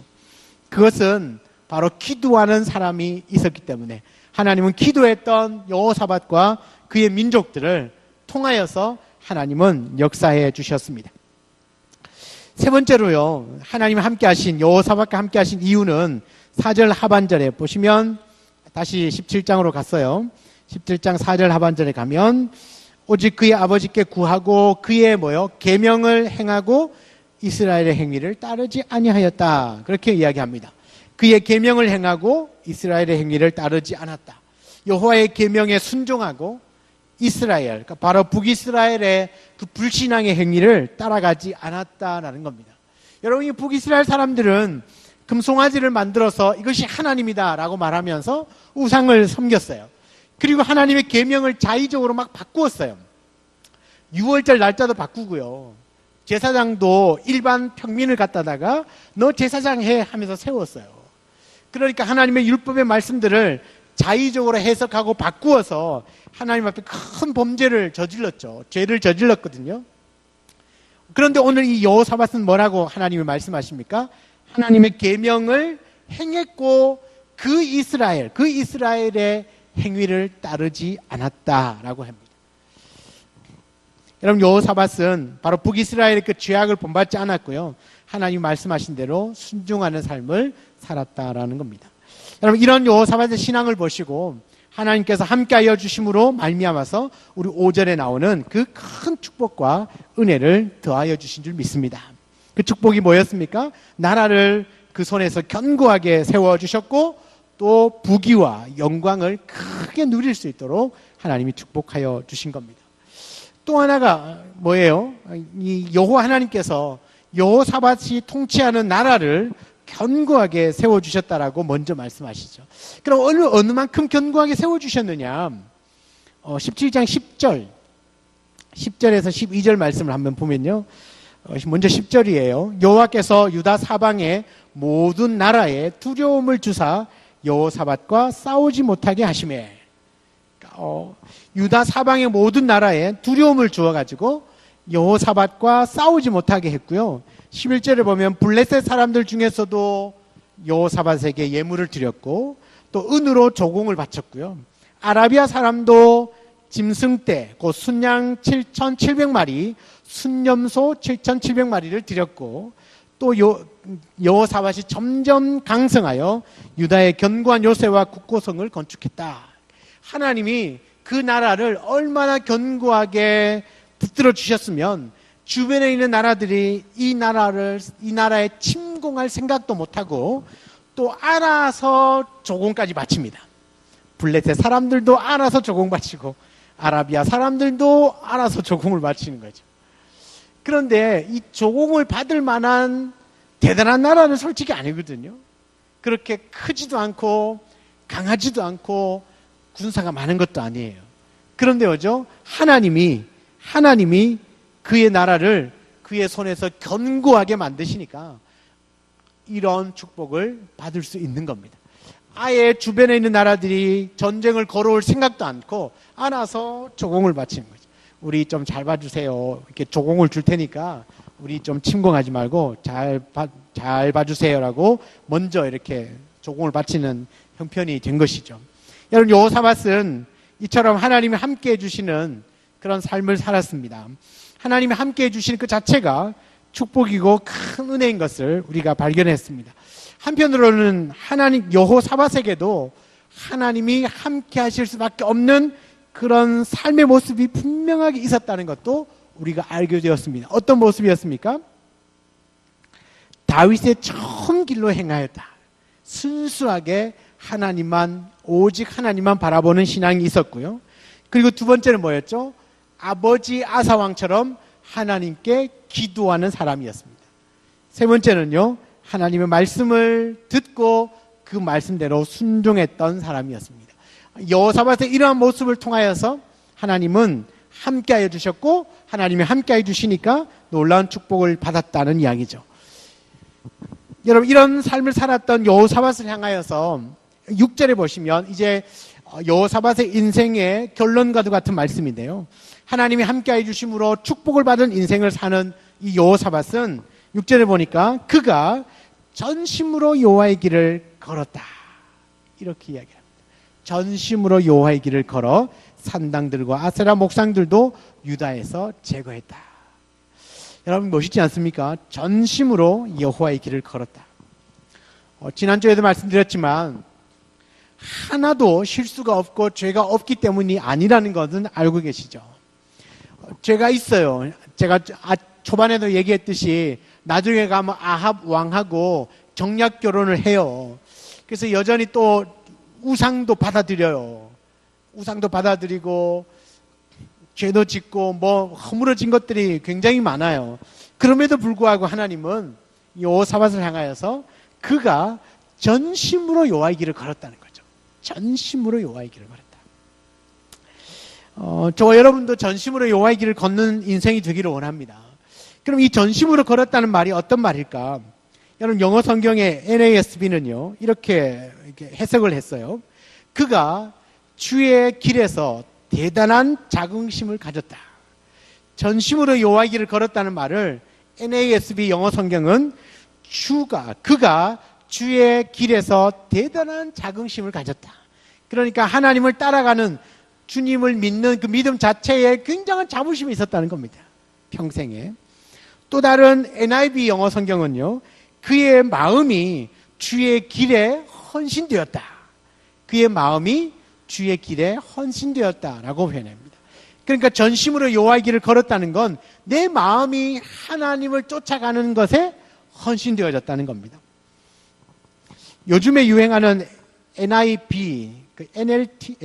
그것은 바로 기도하는 사람이 있었기 때문에 하나님은 기도했던 여호사밧과 그의 민족들을 통하여서 하나님은 역사해 주셨습니다. 세 번째로요, 하나님 함께 하신, 여호사밧과 함께 하신 이유는 4절 하반절에 보시면, 다시 17장으로 갔어요. 17장 4절 하반절에 가면 오직 그의 아버지께 구하고 그의 계명을 행하고 이스라엘의 행위를 따르지 아니하였다. 그렇게 이야기합니다. 그의 계명을 행하고 이스라엘의 행위를 따르지 않았다. 여호와의 계명에 순종하고 이스라엘, 그러니까 바로 북이스라엘의 그 불신앙의 행위를 따라가지 않았다라는 겁니다. 여러분, 이 북이스라엘 사람들은 금송아지를 만들어서 이것이 하나님이다라고 말하면서 우상을 섬겼어요. 그리고 하나님의 계명을 자의적으로 막 바꾸었어요. 6월절 날짜도 바꾸고요. 제사장도 일반 평민을 갖다다가 너 제사장 해 하면서 세웠어요. 그러니까 하나님의 율법의 말씀들을 자의적으로 해석하고 바꾸어서 하나님 앞에 큰 범죄를 저질렀죠. 죄를 저질렀거든요. 그런데 오늘 이 여호사밧은 뭐라고 하나님이 말씀하십니까? 하나님의 계명을 행했고 그 이스라엘의 행위를 따르지 않았다라고 합니다. 여러분, 여호사밧은 바로 북이스라엘의 그 죄악을 본받지 않았고요. 하나님 말씀하신 대로 순종하는 삶을 살았다라는 겁니다. 여러분, 이런 여호사밧의 신앙을 보시고 하나님께서 함께하여 주심으로 말미암아서 우리 5절에 나오는 그 큰 축복과 은혜를 더하여 주신 줄 믿습니다. 그 축복이 뭐였습니까? 나라를 그 손에서 견고하게 세워주셨고 또 부귀와 영광을 크게 누릴 수 있도록 하나님이 축복하여 주신 겁니다. 또 하나가 뭐예요? 이 여호와 하나님께서 여호사밧이 통치하는 나라를 견고하게 세워주셨다라고 먼저 말씀하시죠. 그럼 어느 만큼 견고하게 세워주셨느냐? 17장 10절에서 12절 말씀을 한번 보면요. 먼저 10절이에요. 여호와께서 유다 사방의 모든 나라에 두려움을 주사 여호사밧과 싸우지 못하게 하시매. 유다 사방의 모든 나라에 두려움을 주어가지고 여호사밧과 싸우지 못하게 했고요. 11절에 보면 블레셋 사람들 중에서도 여호사밧에게 예물을 드렸고 또 은으로 조공을 바쳤고요. 아라비아 사람도 짐승떼 곧 순양 7,700마리 순염소 7,700마리를 드렸고 또 여호사밧이 점점 강성하여 유다의 견고한 요새와 국고성을 건축했다. 하나님이 그 나라를 얼마나 견고하게 붙들어 주셨으면 주변에 있는 나라들이 이 나라에 침공할 생각도 못하고 또 알아서 조공까지 바칩니다. 블레셋 사람들도 알아서 조공 바치고 아라비아 사람들도 알아서 조공을 바치는 거죠. 그런데 이 조공을 받을 만한 대단한 나라는 솔직히 아니거든요. 그렇게 크지도 않고 강하지도 않고 군사가 많은 것도 아니에요. 그런데 하나님이 그의 나라를 그의 손에서 견고하게 만드시니까 이런 축복을 받을 수 있는 겁니다. 아예 주변에 있는 나라들이 전쟁을 걸어올 생각도 않고 알아서 조공을 바치는 거죠. 우리 좀 잘 봐주세요. 이렇게 조공을 줄 테니까 우리 좀 침공하지 말고 잘 봐주세요라고 먼저 이렇게 조공을 바치는 형편이 된 것이죠. 여러분, 여호사밧은 이처럼 하나님이 함께 해주시는 그런 삶을 살았습니다. 하나님이 함께 해주시는 그 자체가 축복이고 큰 은혜인 것을 우리가 발견했습니다. 한편으로는 여호사밧에게도 하나님이 함께 하실 수밖에 없는 그런 삶의 모습이 분명하게 있었다는 것도 우리가 알게 되었습니다. 어떤 모습이었습니까? 다윗의 처음 길로 행하였다. 순수하게 오직 하나님만 바라보는 신앙이 있었고요. 그리고 두 번째는 뭐였죠? 아버지 아사왕처럼 하나님께 기도하는 사람이었습니다. 세 번째는요, 하나님의 말씀을 듣고 그 말씀대로 순종했던 사람이었습니다. 여호사밧의 이러한 모습을 통하여서 하나님은 함께하여 주셨고 하나님이 함께하여 주시니까 놀라운 축복을 받았다는 이야기죠. 여러분, 이런 삶을 살았던 여호사밧을 향하여서 6절에 보시면 이제 여호사밧의 인생의 결론과도 같은 말씀인데요. 하나님이 함께해 주심으로 축복을 받은 인생을 사는 이 여호사밧은 6절에 보니까 그가 전심으로 여호와의 길을 걸었다. 이렇게 이야기합니다. 전심으로 여호와의 길을 걸어 산당들과 아세라 목상들도 유다에서 제거했다. 여러분, 멋있지 않습니까? 전심으로 여호와의 길을 걸었다. 지난주에도 말씀드렸지만 하나도 실수가 없고 죄가 없기 때문이 아니라는 것은 알고 계시죠. 죄가 있어요. 제가 초반에도 얘기했듯이 나중에 가면 아합 왕하고 정략 결혼을 해요. 그래서 여전히 또 우상도 받아들여요. 우상도 받아들이고 죄도 짓고 뭐 허물어진 것들이 굉장히 많아요. 그럼에도 불구하고 하나님은 여호사밧을 향하여서 그가 전심으로 여호와의 길을 걸었다는 거죠. 전심으로 여호와의 길을 걸었다. 저와 여러분도 전심으로 여호와의 길을 걷는 인생이 되기를 원합니다. 그럼 이 전심으로 걸었다는 말이 어떤 말일까? 여러분 영어 성경의 NASB는요 이렇게 해석을 했어요. 그가 주의 길에서 대단한 자긍심을 가졌다. 전심으로 여호와의 길을 걸었다는 말을 NASB 영어 성경은 그가 주의 길에서 대단한 자긍심을 가졌다. 그러니까 하나님을 따라가는 주님을 믿는 그 믿음 자체에 굉장한 자부심이 있었다는 겁니다. 평생에. 또 다른 NIV 영어 성경은요, 그의 마음이 주의 길에 헌신되었다. 그의 마음이 주의 길에 헌신되었다라고 표현합니다. 그러니까 전심으로 여호와의 길을 걸었다는 건 내 마음이 하나님을 쫓아가는 것에 헌신되어졌다는 겁니다. 요즘에 유행하는 NIV, NLT,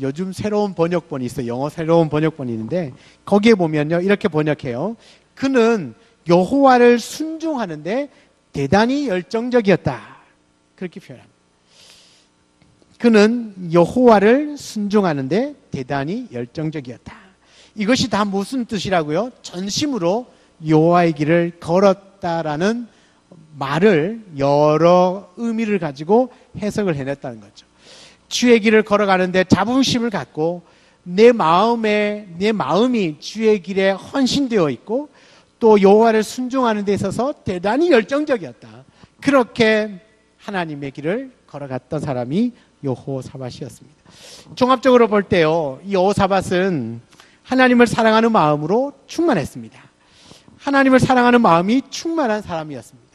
요즘 새로운 번역본이 있어요. 영어 새로운 번역본이 있는데 거기에 보면요 이렇게 번역해요. 그는 여호와를 순종하는데 대단히 열정적이었다. 그렇게 표현합니다. 그는 여호와를 순종하는데 대단히 열정적이었다. 이것이 다 무슨 뜻이라고요? 전심으로 여호와의 길을 걸었다라는 말을 여러 의미를 가지고 해석을 해냈다는 거죠. 주의 길을 걸어가는데 자부심을 갖고 내 마음이 주의 길에 헌신되어 있고 또 여호와를 순종하는 데 있어서 대단히 열정적이었다. 그렇게 하나님의 길을 걸어갔던 사람이 여호사밧이었습니다. 종합적으로 볼 때요, 이 여호사밧은 하나님을 사랑하는 마음으로 충만했습니다. 하나님을 사랑하는 마음이 충만한 사람이었습니다.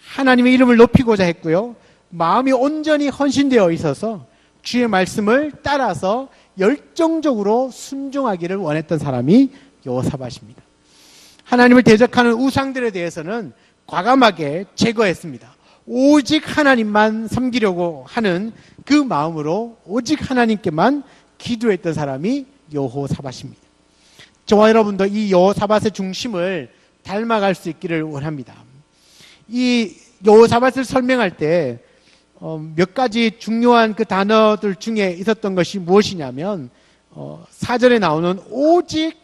하나님의 이름을 높이고자 했고요, 마음이 온전히 헌신되어 있어서 주의 말씀을 따라서 열정적으로 순종하기를 원했던 사람이 여호사밧입니다. 하나님을 대적하는 우상들에 대해서는 과감하게 제거했습니다. 오직 하나님만 섬기려고 하는 그 마음으로 오직 하나님께만 기도했던 사람이 여호사밧입니다. 저와 여러분도 이 여호사밧의 중심을 닮아갈 수 있기를 원합니다. 이 여호사밧을 설명할 때 몇 가지 중요한 그 단어들 중에 있었던 것이 무엇이냐면 4절에 나오는 오직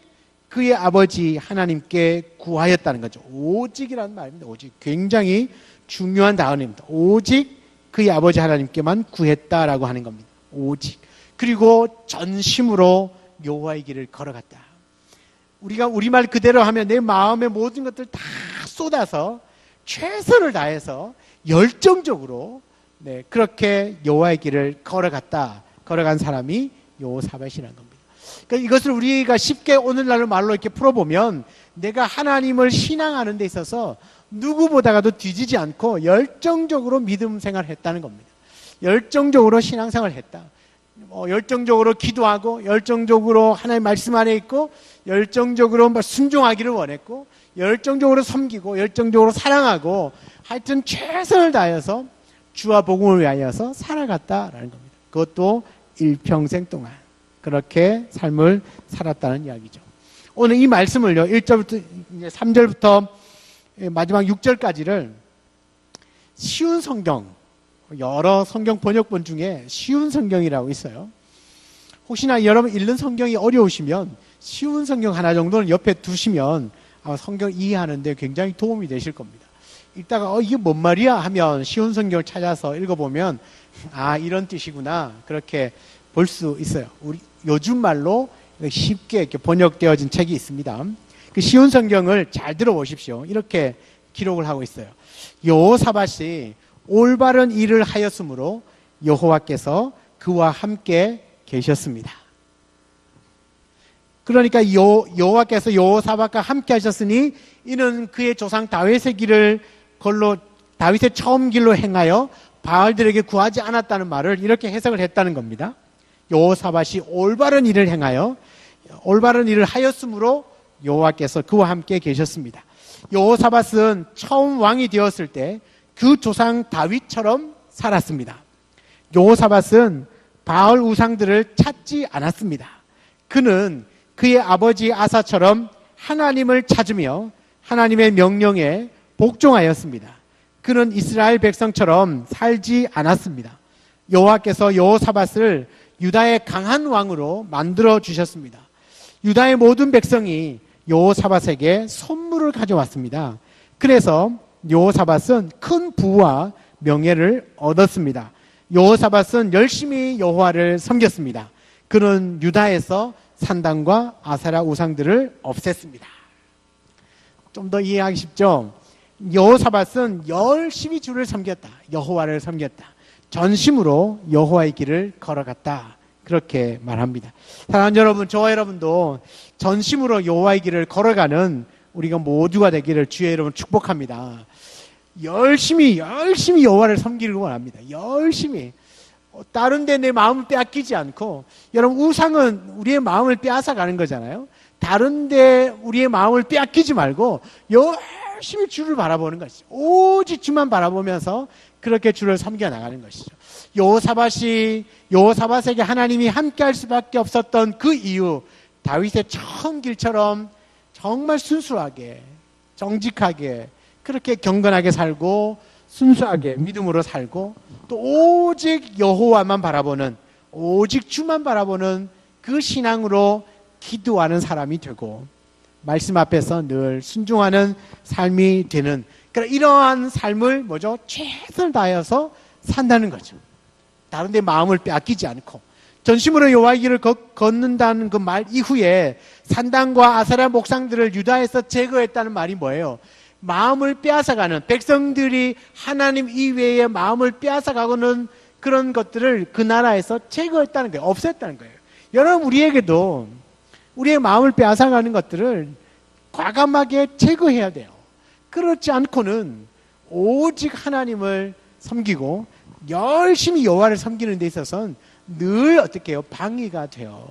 그의 아버지 하나님께 구하였다는 거죠. 오직이라는 말입니다. 오직. 굉장히 중요한 단어입니다. 오직 그의 아버지 하나님께만 구했다라고 하는 겁니다. 오직. 그리고 전심으로 여호와의 길을 걸어갔다. 우리가 우리말 그대로 하면 내 마음의 모든 것들 다 쏟아서 최선을 다해서 열정적으로 그렇게 여호와의 길을 걸어간 사람이 여호사밧이라는 겁니다. 그러니까 이것을 우리가 쉽게 오늘날 말로 이렇게 풀어보면 내가 하나님을 신앙하는 데 있어서 누구보다도 뒤지지 않고 열정적으로 믿음 생활을 했다는 겁니다. 열정적으로 신앙생활을 했다. 열정적으로 기도하고 열정적으로 하나님의 말씀 안에 있고 열정적으로 순종하기를 원했고 열정적으로 섬기고 열정적으로 사랑하고 하여튼 최선을 다해서 주와 복음을 위하여서 살아갔다라는 겁니다. 그것도 일평생 동안 그렇게 삶을 살았다는 이야기죠. 오늘 이 말씀을요 1절부터 3절부터 마지막 6절까지를 쉬운 성경, 여러 성경 번역본 중에 쉬운 성경이라고 있어요. 혹시나 여러분 읽는 성경이 어려우시면 쉬운 성경 하나 정도는 옆에 두시면 아마 성경 이해하는 데 굉장히 도움이 되실 겁니다. 읽다가 이게 뭔 말이야 하면 쉬운 성경을 찾아서 읽어보면 이런 뜻이구나 그렇게 볼 수 있어요. 우리 요즘 말로 쉽게 이렇게 번역되어진 책이 있습니다. 그 쉬운 성경을 잘 들어보십시오. 이렇게 기록을 하고 있어요. 여호사밧이 올바른 일을 하였으므로 여호와께서 그와 함께 계셨습니다. 그러니까 여호와께서 여호사밧과 함께 하셨으니 이는 그의 조상 다윗의 길을 다윗의 처음 길로 행하여 바알들에게 구하지 않았다는 말을 이렇게 해석을 했다는 겁니다. 여호사밧이 올바른 일을 행하여 올바른 일을 하였으므로 여호와께서 그와 함께 계셨습니다. 여호사밧은 처음 왕이 되었을 때 그 조상 다윗처럼 살았습니다. 여호사밧은 바알 우상들을 찾지 않았습니다. 그는 그의 아버지 아사처럼 하나님을 찾으며 하나님의 명령에 복종하였습니다. 그는 이스라엘 백성처럼 살지 않았습니다. 여호와께서 여호사밧을 유다의 강한 왕으로 만들어 주셨습니다. 유다의 모든 백성이 여호사밧에게 선물을 가져왔습니다. 그래서 여호사밧은 큰 부와 명예를 얻었습니다. 여호사밧은 열심히 여호와를 섬겼습니다. 그는 유다에서 산당과 아세라 우상들을 없앴습니다. 좀 더 이해하기 쉽죠? 여호사밧은 열심히 주를 섬겼다. 여호와를 섬겼다. 전심으로 여호와의 길을 걸어갔다. 그렇게 말합니다. 사랑하는 여러분, 저와 여러분도 전심으로 여호와의 길을 걸어가는 우리가 모두가 되기를 주의 이름으로 축복합니다. 열심히 여호와를 섬기길 원합니다. 열심히. 다른 데 내 마음을 빼앗기지 않고, 여러분, 우상은 우리의 마음을 빼앗아가는 거잖아요. 다른 데 우리의 마음을 빼앗기지 말고 열심히 주를 바라보는 것이죠. 오직 주만 바라보면서 그렇게 주를 섬겨 나가는 것이죠. 여호사밧에게 하나님이 함께할 수밖에 없었던 그 이유, 다윗의 처음 길처럼 정말 순수하게, 정직하게, 그렇게 경건하게 살고 순수하게 믿음으로 살고 또 오직 여호와만 바라보는, 오직 주만 바라보는 그 신앙으로 기도하는 사람이 되고 말씀 앞에서 늘 순종하는 삶이 되는, 그러니까 이러한 삶을 최선을 다해서 산다는 거죠. 다른 데 마음을 빼앗기지 않고 전심으로 여호와의 길을 걷는다는 그 말 이후에 산당과 아세라 목상들을 유다에서 제거했다는 말이 뭐예요? 마음을 빼앗아가는, 백성들이 하나님 이외에 마음을 빼앗아가고는 그런 것들을 그 나라에서 제거했다는 거예요. 없앴다는 거예요. 여러분, 우리에게도 우리의 마음을 빼앗아가는 것들을 과감하게 제거해야 돼요. 그렇지 않고는 오직 하나님을 섬기고 열심히 여호와를 섬기는 데 있어서는 늘 어떻게 해요? 방해가 돼요.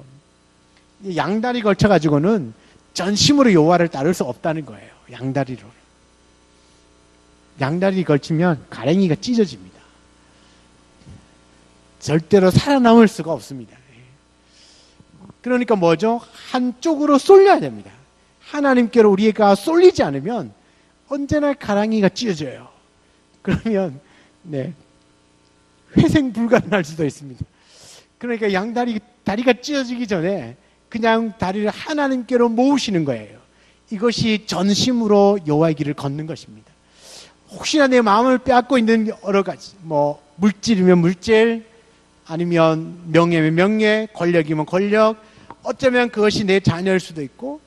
양다리 걸쳐가지고는 전심으로 여호와를 따를 수 없다는 거예요. 양다리 걸치면 가랭이가 찢어집니다. 절대로 살아남을 수가 없습니다. 그러니까 한쪽으로 쏠려야 됩니다. 하나님께로 우리가 쏠리지 않으면 언제나 가랑이가 찢어져요. 그러면 회생 불가능할 수도 있습니다. 그러니까 다리가 찢어지기 전에 그냥 다리를 하나님께로 모으시는 거예요. 이것이 전심으로 여호와의 길을 걷는 것입니다. 혹시나 내 마음을 빼앗고 있는 여러 가지, 물질이면 물질, 아니면 명예면 명예, 권력이면 권력, 어쩌면 그것이 내 자녀일 수도 있고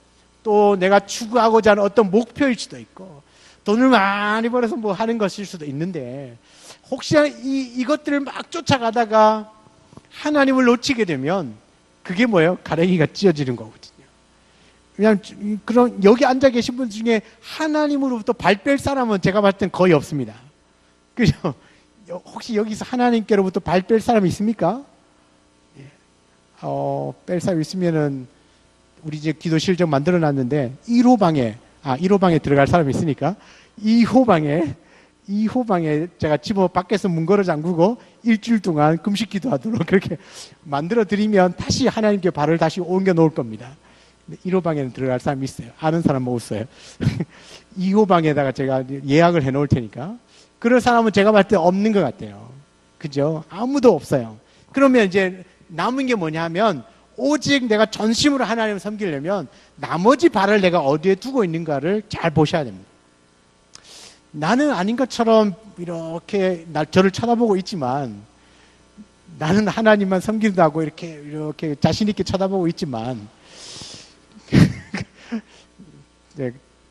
또 내가 추구하고자 하는 어떤 목표일 수도 있고 돈을 많이 벌어서 하는 것일 수도 있는데, 혹시나 이것들을 막 쫓아가다가 하나님을 놓치게 되면 그게 뭐예요? 가랭이가 찢어지는 거거든요. 그냥 그런 여기 앉아 계신 분 중에 하나님으로부터 발 뺄 사람은 제가 봤을 땐 거의 없습니다. 그죠? 혹시 여기서 하나님께로부터 발 뺄 사람이 있습니까? 뺄 사람 있으면은 우리 이제 기도실 좀 만들어 놨는데 1호방에 들어갈 사람이 있으니까 2호방에 제가 집어 밖에서 문 걸어 잠그고 일주일 동안 금식 기도하도록 그렇게 만들어 드리면 다시 하나님께 발을 다시 옮겨 놓을 겁니다. 1호방에는 들어갈 사람이 있어요. 아는 사람 못 써요. 2호방에다가 제가 예약을 해 놓을 테니까. 그런 사람은 제가 봤을 때 없는 것 같아요. 그죠? 아무도 없어요. 그러면 이제 남은 게 뭐냐 하면 오직 내가 전심으로 하나님을 섬기려면 나머지 발을 내가 어디에 두고 있는가를 잘 보셔야 됩니다. 나는 아닌 것처럼 이렇게 저를 쳐다보고 있지만, 나는 하나님만 섬긴다고 이렇게 자신있게 쳐다보고 있지만,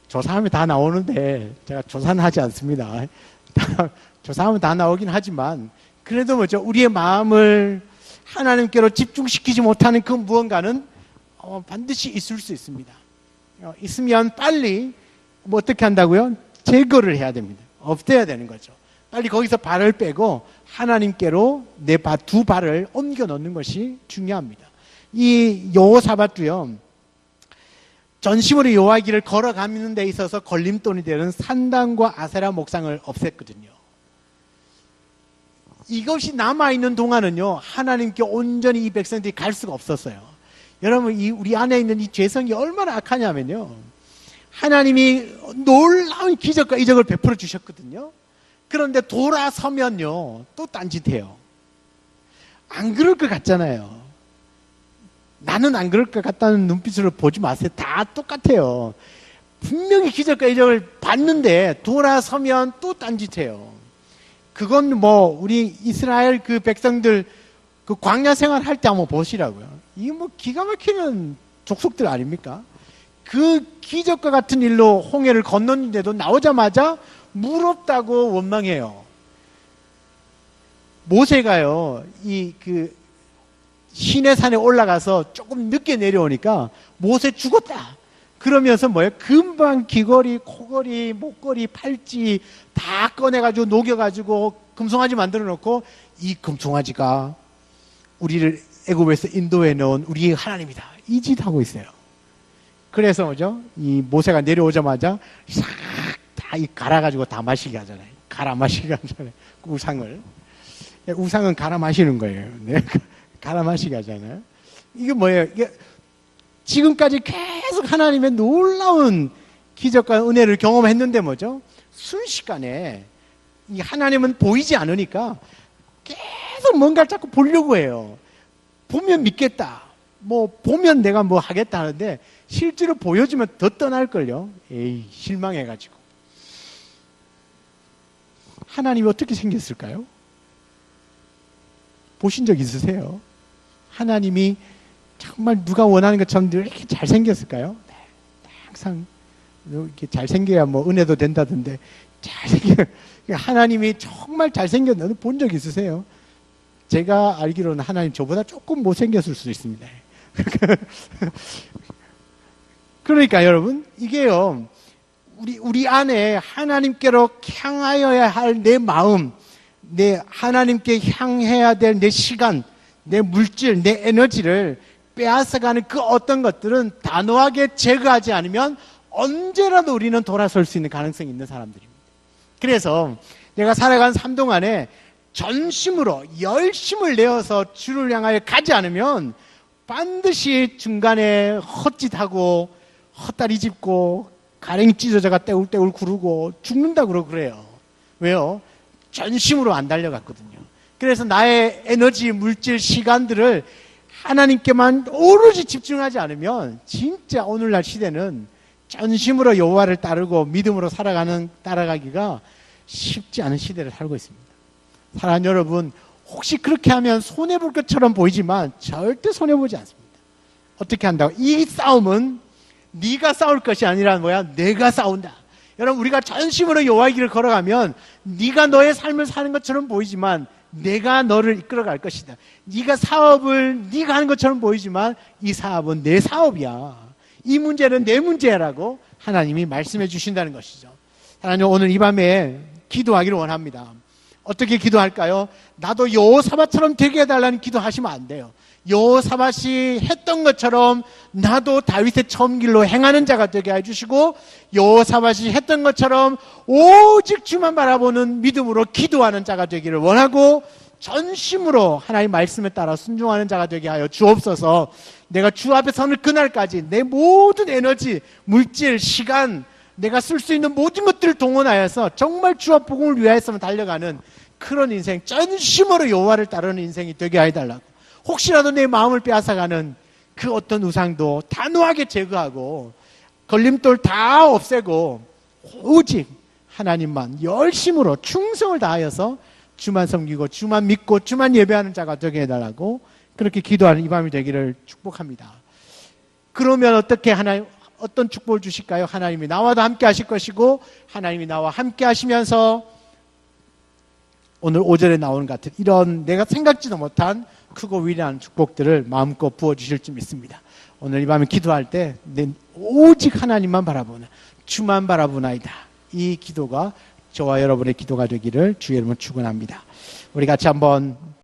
조사하면 다 나오는데 제가 조사는 하지 않습니다. 조사하면 다 나오긴 하지만 그래도 우리의 마음을 하나님께로 집중시키지 못하는 그 무언가는 반드시 있을 수 있습니다. 있으면 빨리 어떻게 한다고요? 제거를 해야 됩니다. 없애야 되는 거죠. 빨리 거기서 발을 빼고 하나님께로 내 두 발을 옮겨 놓는 것이 중요합니다. 이 여호사밧도요, 전심으로 여호와의 길을 걸어가는 데 있어서 걸림돌이 되는 산당과 아세라 목상을 없앴거든요. 이것이 남아있는 동안은요, 하나님께 온전히 이 백성들이 갈 수가 없었어요. 여러분, 우리 안에 있는 이 죄성이 얼마나 악하냐면요, 하나님이 놀라운 기적과 이적을 베풀어 주셨거든요. 그런데 돌아서면요, 또 딴짓해요. 안 그럴 것 같잖아요. 나는 안 그럴 것 같다는 눈빛으로 보지 마세요. 다 똑같아요. 분명히 기적과 이적을 봤는데 돌아서면 또 딴짓해요. 그건 뭐 우리 이스라엘 그 백성들 그 광야 생활 할 때 한번 보시라고요. 이게 뭐 기가 막히는 족속들 아닙니까? 그 기적과 같은 일로 홍해를 건넜는데도 나오자마자 무럽다고 원망해요. 모세가요, 시내산에 올라가서 조금 늦게 내려오니까 모세 죽었다 그러면서 뭐예요? 금방 귀걸이, 코걸이, 목걸이, 팔찌 다 꺼내가지고 녹여가지고 금송아지 만들어 놓고, 이 금송아지가 우리를 애굽에서 인도해 놓은 우리의 하나님이다, 이 짓 하고 있어요. 그래서 뭐죠? 이 모세가 내려오자마자 싹 다 갈아가지고 다 마시게 하잖아요. 갈아 마시게 하잖아요. 우상을. 우상은 갈아 마시는 거예요. 네. 갈아 마시게 하잖아요. 이게 뭐예요? 이게 지금까지 계속 하나님의 놀라운 기적과 은혜를 경험했는데 뭐죠? 순식간에 이 하나님은 보이지 않으니까 계속 뭔가를 자꾸 보려고 해요. 보면 믿겠다. 뭐 보면 내가 뭐 하겠다 하는데 실제로 보여주면 더 떠날걸요. 에이, 실망해가지고. 하나님이 어떻게 생겼을까요? 보신 적 있으세요? 하나님이 정말 누가 원하는 것처럼 이렇게 잘생겼을까요? 네, 항상 이렇게 잘생겨야 뭐 은혜도 된다던데, 하나님이 정말 잘생겼는데 본 적 있으세요? 제가 알기로는 하나님 저보다 조금 못생겼을 수도 있습니다. 그러니까 여러분, 이게요, 우리 안에 하나님께로 향하여야 할 내 마음, 내 하나님께 향해야 될 내 시간, 내 물질, 내 에너지를 빼앗아가는 그 어떤 것들은 단호하게 제거하지 않으면 언제라도 우리는 돌아설 수 있는 가능성이 있는 사람들입니다. 그래서 내가 살아간 삶 동안에 전심으로 열심을 내어서 주를 향하여 가지 않으면 반드시 중간에 헛짓하고 헛다리 짚고 가랭이 찢어져가 떼울떼울 구르고 죽는다고 그래요. 왜요? 전심으로 안 달려갔거든요. 그래서 나의 에너지, 물질, 시간들을 하나님께만 오로지 집중하지 않으면 진짜 오늘날 시대는 전심으로 여호와를 따르고 믿음으로 따라가기가 쉽지 않은 시대를 살고 있습니다. 사랑하는 여러분, 혹시 그렇게 하면 손해볼 것처럼 보이지만 절대 손해보지 않습니다. 어떻게 한다고? 이 싸움은 네가 싸울 것이 아니라 뭐야? 내가 싸운다. 여러분, 우리가 전심으로 여호와의 길을 걸어가면 네가 너의 삶을 사는 것처럼 보이지만 내가 너를 이끌어갈 것이다. 네가 사업을 네가 하는 것처럼 보이지만 이 사업은 내 사업이야. 이 문제는 내 문제라고 하나님이 말씀해 주신다는 것이죠. 하나님, 오늘 이 밤에 기도하기를 원합니다. 어떻게 기도할까요? 나도 여호사밧처럼 되게 해달라는 기도하시면 안 돼요. 여호사밧이 했던 것처럼 나도 다윗의 처음 길로 행하는 자가 되게 해주시고, 여호사밧이 했던 것처럼 오직 주만 바라보는 믿음으로 기도하는 자가 되기를 원하고, 전심으로 하나님 말씀에 따라 순종하는 자가 되게 하여 주옵소서. 내가 주 앞에 서는 그날까지 내 모든 에너지, 물질, 시간, 내가 쓸 수 있는 모든 것들을 동원하여서 정말 주와 복음을 위하여서만 달려가는 그런 인생, 전심으로 여호와를 따르는 인생이 되게 해달라고. 혹시라도 내 마음을 빼앗아가는 그 어떤 우상도 단호하게 제거하고 걸림돌 다 없애고 오직 하나님만 열심으로 충성을 다하여서 주만 섬기고 주만 믿고 주만 예배하는 자가 되게 해달라고 그렇게 기도하는 이 밤이 되기를 축복합니다. 그러면 어떻게 하나님 어떤 축복을 주실까요? 하나님이 나와도 함께 하실 것이고, 하나님이 나와 함께 하시면서 오늘 5절에 나오는 것 같은 이런 내가 생각지도 못한 크고 위대한 축복들을 마음껏 부어주실 줄 믿습니다. 오늘 이 밤에 기도할 때 오직 하나님만 바라보는, 주만 바라보나이다, 이 기도가 저와 여러분의 기도가 되기를 주의 이름으로 축원합니다. 우리 같이 한번